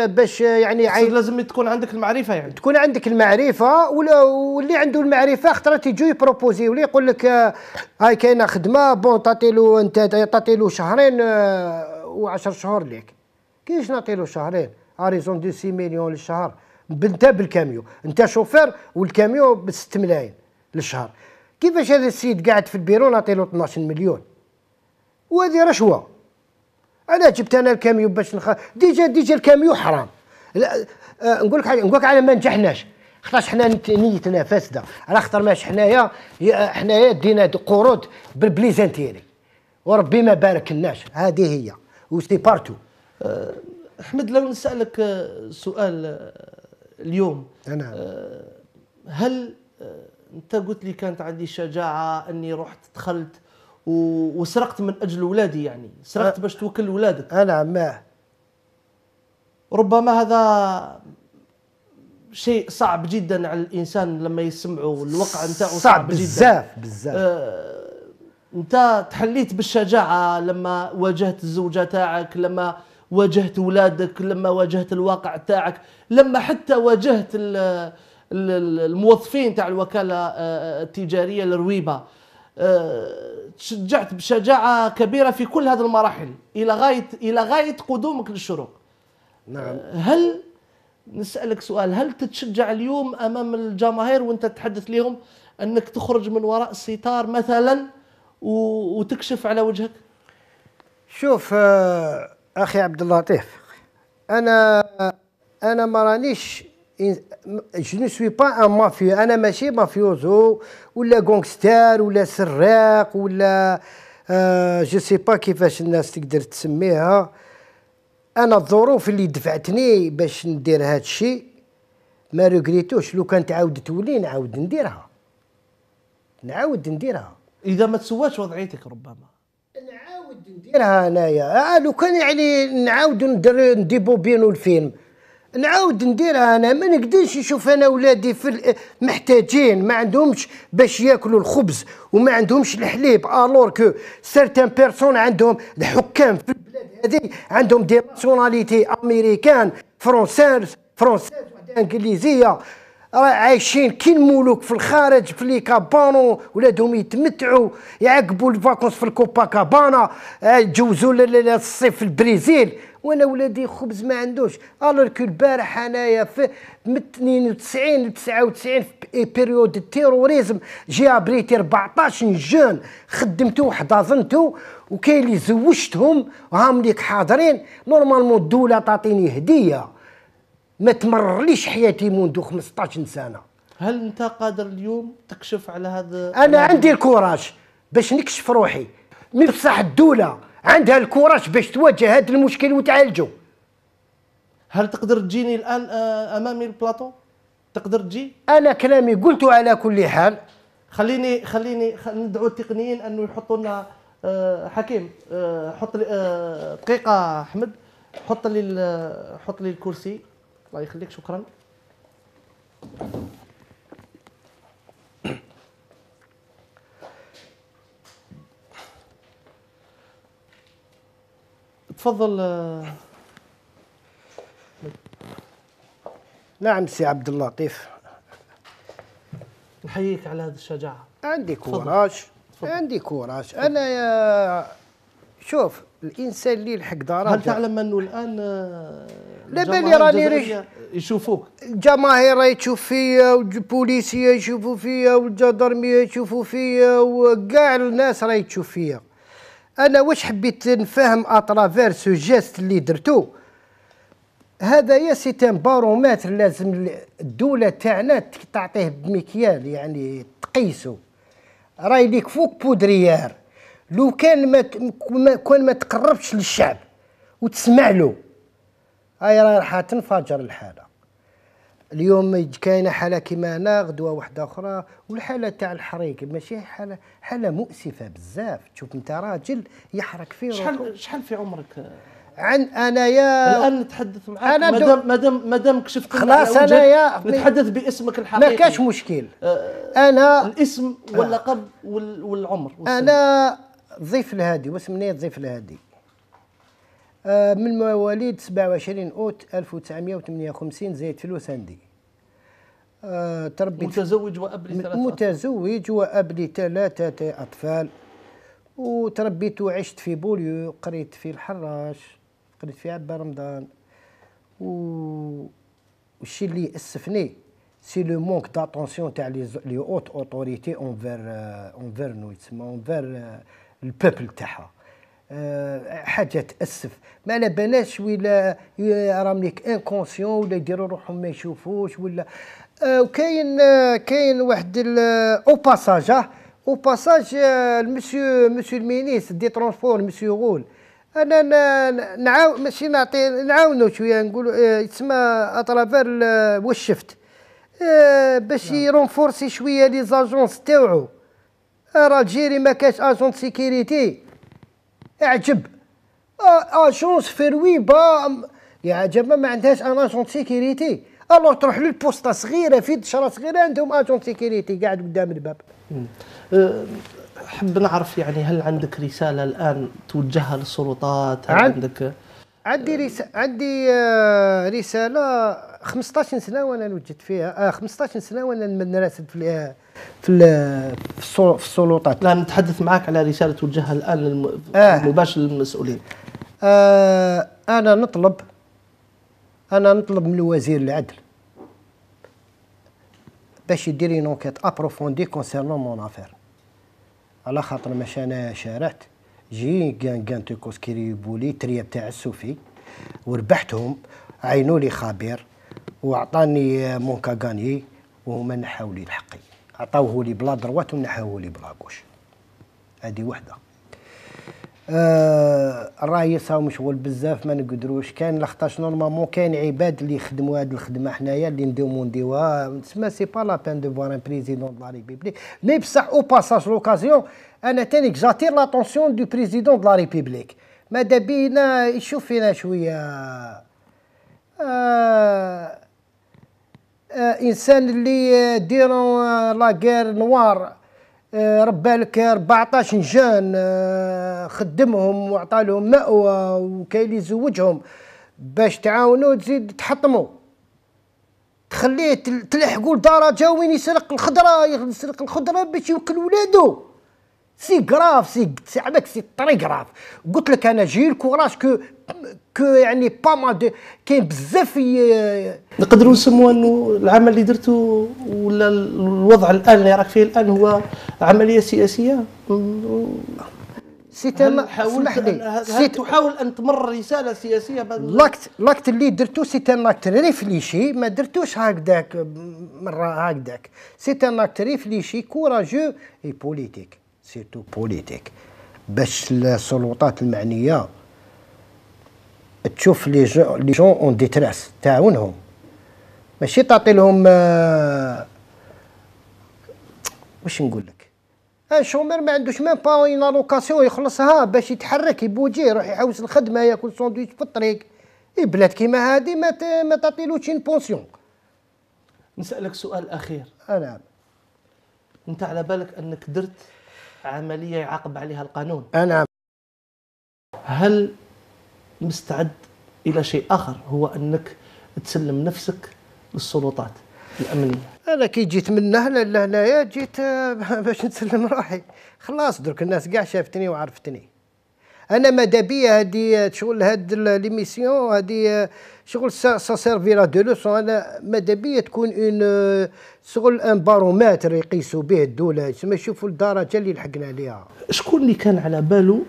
باش يعني لازم تكون عندك المعرفه يعني تكون عندك المعرفه واللي عنده المعرفه خطرات يجوا يبروبوزي ولا يقول لك هاي كاينه خدمه بون تعطيلو انت تعطيلو شهرين و10 شهور ليك. كيفاش نعطيلو شهرين اريزون دو 6 مليون للشهر انت بالكاميو انت شوفير والكاميو ب 6 ملايين للشهر. كيفاش هذا السيد قاعد في البيرو نعطيلو 12 مليون وهذه رشوه؟ انا جبت انا الكاميو باش ديجا الكاميو حرام. نقول لك على ما نجحناش خلاص حنا نيتنا فاسده على خاطر ماش حنايا دينا قروض بالبليزانتيري وربي ما بارك لناش. هذه هي وسي بارتو. احمد لو نسالك سؤال اليوم أنا هل انت قلت لي كانت عندي شجاعه اني رحت دخلت وسرقت من اجل ولادي يعني سرقت باش توكل ولادك؟ نعم. ربما هذا شيء صعب جدا على الانسان لما يسمعوا الوقع نتاعو صعب بزاف انت تحليت بالشجاعه لما واجهت الزوجه تاعك، لما واجهت ولادك، لما واجهت الواقع تاعك، لما حتى واجهت الموظفين تاع الوكاله التجاريه الرويبه. تشجعت بشجاعه كبيره في كل هذه المراحل الى غايه قدومك للشروق. نعم. هل نسالك سؤال، هل تتشجع اليوم امام الجماهير وانت تتحدث لهم انك تخرج من وراء الستار مثلا وتكشف على وجهك؟ شوف اخي عبد اللطيف، انا ما رانيش جو نو سوي با ان مافيو. انا ماشي مافيوزو ولا غونغستار ولا سراق ولا جو سي با كيفاش الناس تقدر تسميها. انا الظروف اللي دفعتني باش ندير هذا الشيء ما ريغريتوش. لو كانت عاود تولي نعاود نديرها. اذا ما تسواش وضعيتك ربما نعاود نديرها انايا. لو كان يعني نعاود نديبوبينو الفيلم نعاود نديرها. انا ما نقدرش نشوف انا ولادي محتاجين ما عندهمش باش ياكلوا الخبز وما عندهمش الحليب، الور كو سيرتان بيرسون عندهم الحكام في البلاد هذه عندهم دي ناسيوناليتي امريكان فرونسيز انجليزيه عايشين كي الملوك في الخارج في لي كابانو، ولادهم يتمتعوا يعقبوا الفاكونس في الكوبا كابانا، يجوزوا الصيف في البرازيل، وانا ولادي خبز ما عندوش. الوغ كو البارح انايا في من 92 ل 99 في بيريود التيروريزم جي ابريتي 14 جون خدمتو حضنتو وكاين اللي زوجتهم وهم ليك حاضرين. نورمالمون الدوله تعطيني هديه ما تمرليش حياتي منذ 15 سنه. هل انت قادر اليوم تكشف على هذا؟ انا عندي الكوراج باش نكشف روحي، مي بصح الدوله عندها الكوراج باش تواجه هذا المشكل وتعالجه. هل تقدر تجيني الان امامي البلاطو؟ تقدر تجي؟ انا كلامي قلته على كل حال. خليني ندعو التقنيين انه يحطوا لنا حكيم حط لي دقيقه احمد، حط لي الكرسي الله يخليك. شكرا. تفضل. نعم سي عبد اللطيف، نحييك على هذه الشجاعة. عندي كوراج. أنا يا شوف الإنسان اللي يلحق درجة. هل تعلم أنه الآن لا بالي راني يشوفوك؟ الجماهير راهي تشوف فيا والبوليسية يشوفوا فيا والجدرمية يشوفوا فيا وكاع الناس راهي تشوف فيا. أنا واش حبيت نفهم أطرافير سو جيست اللي درتو هذايا سي ان بارومتر لازم الدولة تاعنا تعطيه بمكيال يعني تقيسو. راهي ليك فوق بودريار لو كان ما تقربش للشعب وتسمع له هاي راح تنفجر الحالة. اليوم كاينه حالة كيما انا غدوة واحدة أخرى، والحالة تاع الحريق ماشي حالة مؤسفة بزاف. تشوف أنت راجل يحرق فيه. شحال في عمرك؟ انايا الان نتحدث معك مادام كشفت خلاص انايا نتحدث باسمك الحقيقي. ما كاش مشكل. انا الاسم واللقب والعمر انا ضيف الهادي واسمني ضيف الهادي. من مواليد 27 اوت 1958 زايد فلوس عندي. تربيت متزوج وأب لي 3 أطفال، وتربيت وعشت في بوليو، قريت في الحراش، قريت في عبا رمضان. والشيء اللي يأسفني سي لو مونك داتونسيون تاع لي اوت اوتوريتي اونفير نو يتسمى اونفير البوبل تاعها. حاجه تأسف. ما على بالناش ولا راهم ليك انكونسيون ولا يديروا روحهم ما يشوفوش ولا. كاين واحد او باساج مسيو المينيس دي ترونسبور مسيو غول. انا ماشي نعاونو شويه نقولوا يتسمى اترافير واش شفت باش يرونفورسي شويه لي زاجونس تاوعو. راه الجيري ما كاش اجون سيكيريتي اعجب اجونس فرويبا يا عجب ما عندهاش ان اجون سيكيريتي. الوغ تروح للبوسطه صغيره في دشره صغيره عندهم اجون سيكيريتي قاعد قدام الباب. حب نعرف يعني هل عندك رساله الان توجهها للسلطات؟ عندي رساله 15 سنه وانا نوجد فيها 15 سنه وانا نراسل في السلطات. لا نتحدث معك على رساله توجهها الان مباشر للمسؤولين. انا نطلب من وزير العدل باش يدير لي نونكيت ابروفوندي كونسيرنون مون افير، على خاطر ماش انا شارعت جي كان تيكوس كيريبولي ترياب تاع السوفي وربحتهم، عينوا لي خبير وعطاني مونكا غاني وهما نحاو لي الحقي، عطاوه لي بلا دروات ونحاوه لي بلا غوش. هذه وحده. الرئيس راهو مشغول بزاف ما نقدروش، كاين لاخاطش نورمالمون كاين عباد اللي يخدموا هذه الخدمه حنايا اللي نديوها تسمى سي با لا بان دو فوار ان بريزيدون دو لا ريبوبليك. مي بصح او باساج لوكازيون انا تاني جاتير لاتونسيون دو بريزيدون دو لا ريبوبليك، ماذا بينا يشوف فينا شويه انسان اللي ديرون لا غير نوار ربى لك 14 جان خدمهم وعطى لهم مأوى وكاين اللي يزوجهم باش تعاونوا تزيد تحطموا تخليه تلحقوا لدرجه وين يسرق الخضره باش يوكل ولادو. سي غراف سي عباك سي طري غراف. قلت لك انا جيلك وراش كو يعني با مال كاين بزاف نقدروا نسموا انه العمل اللي درته ولا الوضع الان اللي راك فيه الان هو عمليه سياسيه. هل تحاول ان تمر رساله سياسيه؟ لاكت اللي درتو سي ان اكت ريفليشي، ما درتوش هكذاك مره هكذاك، سي ان اكت ريفليشي كوراجو اي بوليتيك سيرتو بوليتيك باش السلطات المعنيه تشوف لي جون اون ديتراس تعاونهم، ماشي تعطي لهم واش نقول لك شومير ما عندوش ميم با اون الوكاسيون يخلصها باش يتحرك يبوجي يروح يحوس الخدمه ياكل ساندويتش في الطريق. بلاد كيما هذه ما تعطيلوش اون بونسيون. نسالك سؤال اخير. نعم. انت على بالك انك درت عمليه يعاقب عليها القانون؟ نعم. هل مستعد الى شيء اخر هو انك تسلم نفسك للسلطات الامنيه؟ انا كي جيت من لهنايا جيت باش نسلم روحي خلاص، درك الناس كاع شافتني وعرفتني. انا ماذا بيا هذه شغل هاد ليميسيون هذه شغل سا سيرفيرا دو لوسون. انا ماذا بيا تكون اون شغل ان بارومتر يقيسوا به الدوله يسمى يشوفوا الدرجه اللي لحقنا عليها. شكون اللي كان على باله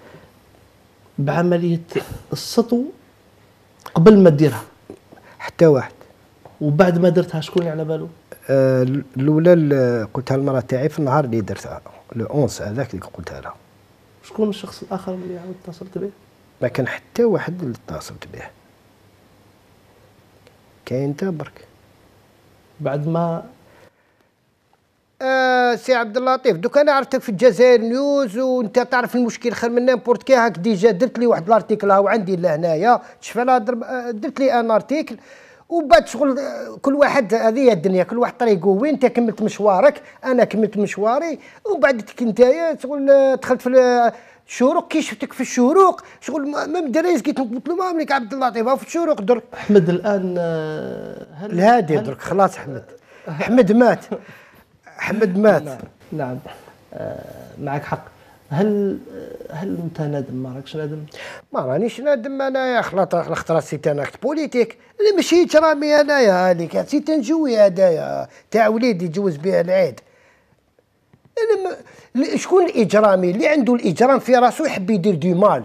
بعمليه السطو قبل ما ديرها؟ حتى واحد. وبعد ما درتها شكون اللي على باله؟ الاولى قلتها المراه تاعي في النهار اللي درتها لو 11 هذاك اللي قلتها لها. شكون الشخص الاخر اللي عاود اتصلت به؟ ما كان حتى واحد اللي اتصلت به. كاين انت برك بعد ما سي عبد اللطيف دوك انا عرفتك في الجزائر نيوز وانت تعرف المشكل خير من نيمبورت كي هاك ديجا درت لي واحد الارتيكل هاو عندي لهنايا تشفى لها درت لي ان ارتيكل وبعد شغل كل واحد هذه الدنيا كل واحد طريقه وين انت كملت مشوارك انا كملت مشواري وبعد نتايا شغل دخلت في الشروق كي شفتك في الشروق شغل ما مدريس قلت له ما مليك عبد اللطيف في الشروق درك. احمد الان الهادي درك خلاص احمد مات. احمد مات. نعم معك حق. هل انت نادم؟ ما راكش نادم؟ ما رانيش نادم انايا خاطر سيت ان اكت بوليتيك اللي ماشي اجرامي انايا اللي كان سيت نجوي هدايا تاع وليدي يجوز بها العيد. شكون الاجرامي اللي عنده الاجرام في راسو يحب يدير دو مال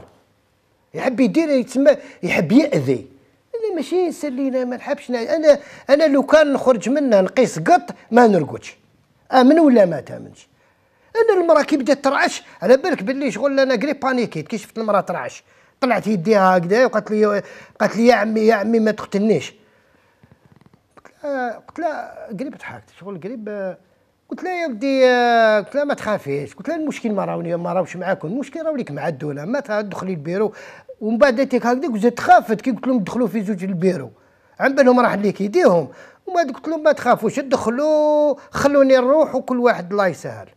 يحب يدير يتسمى يحب ياذي. انا ماشي نسلينا ما نحبش انا لو كان نخرج منها نقيس قط ما نرقدش امن ولا ما تامنش. انا المراه كي بدات ترعش على بالك باللي شغل انا قريب بانيكيت كي شفت المراه ترعش طلعت يديها هكذا وقالت لي يا عمي ما تقتلنيش. قلت لها قريب ضحكت شغل قريب قلت لها يا ودي قلت لها ما تخافيش قلت لها المشكل ما راهوش معاكم المشكل راهو ليك مع الدوله ما تدخلي البيرو ومن بعد ديك هكذاك وزدت خافت كي قلت لهم دخلوا في زوج البيرو عن بالهم راح ليك يديهم وما قلت لهم ما تخافوش ادخلوا خلوني نروح وكل واحد الله يسهل.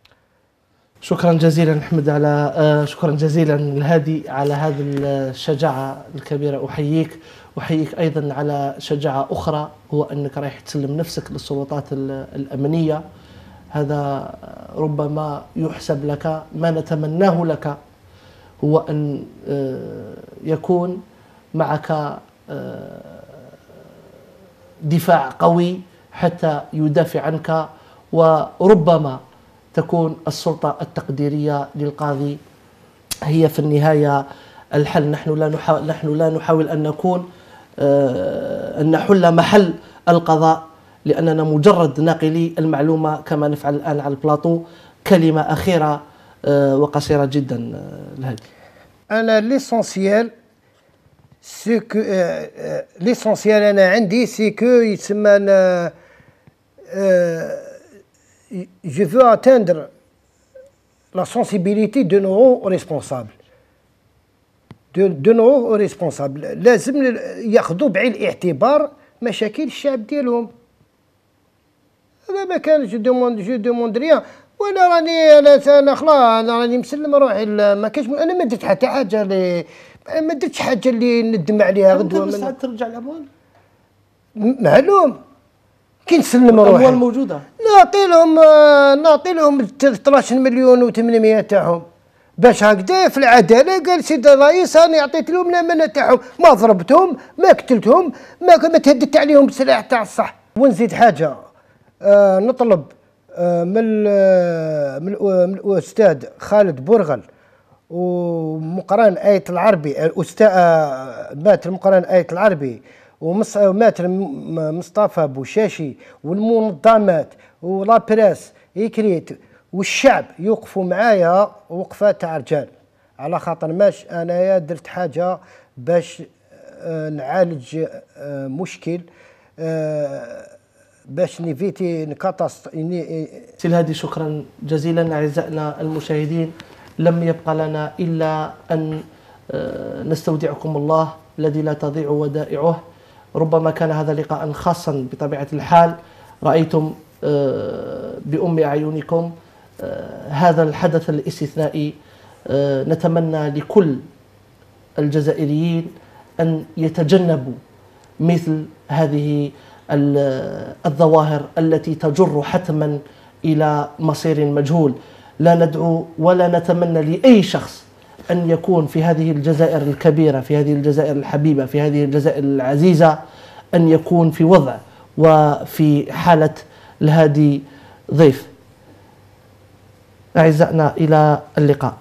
شكرا جزيلا احمد على شكرا جزيلا الهادي على هذه الشجاعه الكبيره. احييك ايضا على شجاعه اخرى هو انك رايح تسلم نفسك للسلطات الامنيه. هذا ربما يحسب لك. ما نتمناه لك هو ان يكون معك دفاع قوي حتى يدافع عنك وربما تكون السلطة التقديرية للقاضي هي في النهاية الحل. نحن لا نحاول أن نكون أن نحل محل القضاء لأننا مجرد ناقلي المعلومة كما نفعل الآن على البلاطو. كلمة أخيرة وقصيرة جدا الهادي. أنا ليسونسيال سي كو ليسونسيال أنا عندي سي كو يسمى أنا je veux atteindre la sensibilité de nos responsables. de nos responsables لازم ياخذوا بعين الاعتبار مشاكل الشعب ديالهم. هذا ما كان جو دوموند ريان. وانا انا خلاص انا راني مسلم روحي ما كاينش. انا ما درت حتى حاجه ما درتش حاجه اللي ندم عليها غدوه. انت مستعد ترجع الاموال؟ معلوم كي نسلم روحي الاموال موجوده. نعطي لهم 13 مليون و800 تاعهم باش هكذا في العداله. قال سيدي الرئيس راني عطيت لهم الامانه تاعهم، ما ضربتهم ما قتلتهم ما تهددت عليهم بالسلاح تاع الصح. ونزيد حاجه نطلب من الاستاذ خالد بورغل ومقران آية العربي، الأستاذ ماتر مقران آية العربي وماتر مصطفى بوشاشي والمنظمات ولا بريس يكريت والشعب يوقفوا معايا وقفه تاع رجال، على خاطر ماش انايا درت حاجه باش نعالج مشكل باش نيفيتي نكاتاست. سيل هادي شكرا جزيلا اعزائنا المشاهدين. لم يبقى لنا الا ان نستودعكم الله الذي لا تضيع ودائعه. ربما كان هذا لقاء خاصا بطبيعه الحال، رايتم بأم أعينكم هذا الحدث الاستثنائي. نتمنى لكل الجزائريين أن يتجنبوا مثل هذه الظواهر التي تجر حتما إلى مصير مجهول. لا ندعو ولا نتمنى لأي شخص أن يكون في هذه الجزائر الكبيرة، في هذه الجزائر الحبيبة، في هذه الجزائر العزيزة، أن يكون في وضع وفي حالة الهادي ضيف. أعزائنا إلى اللقاء.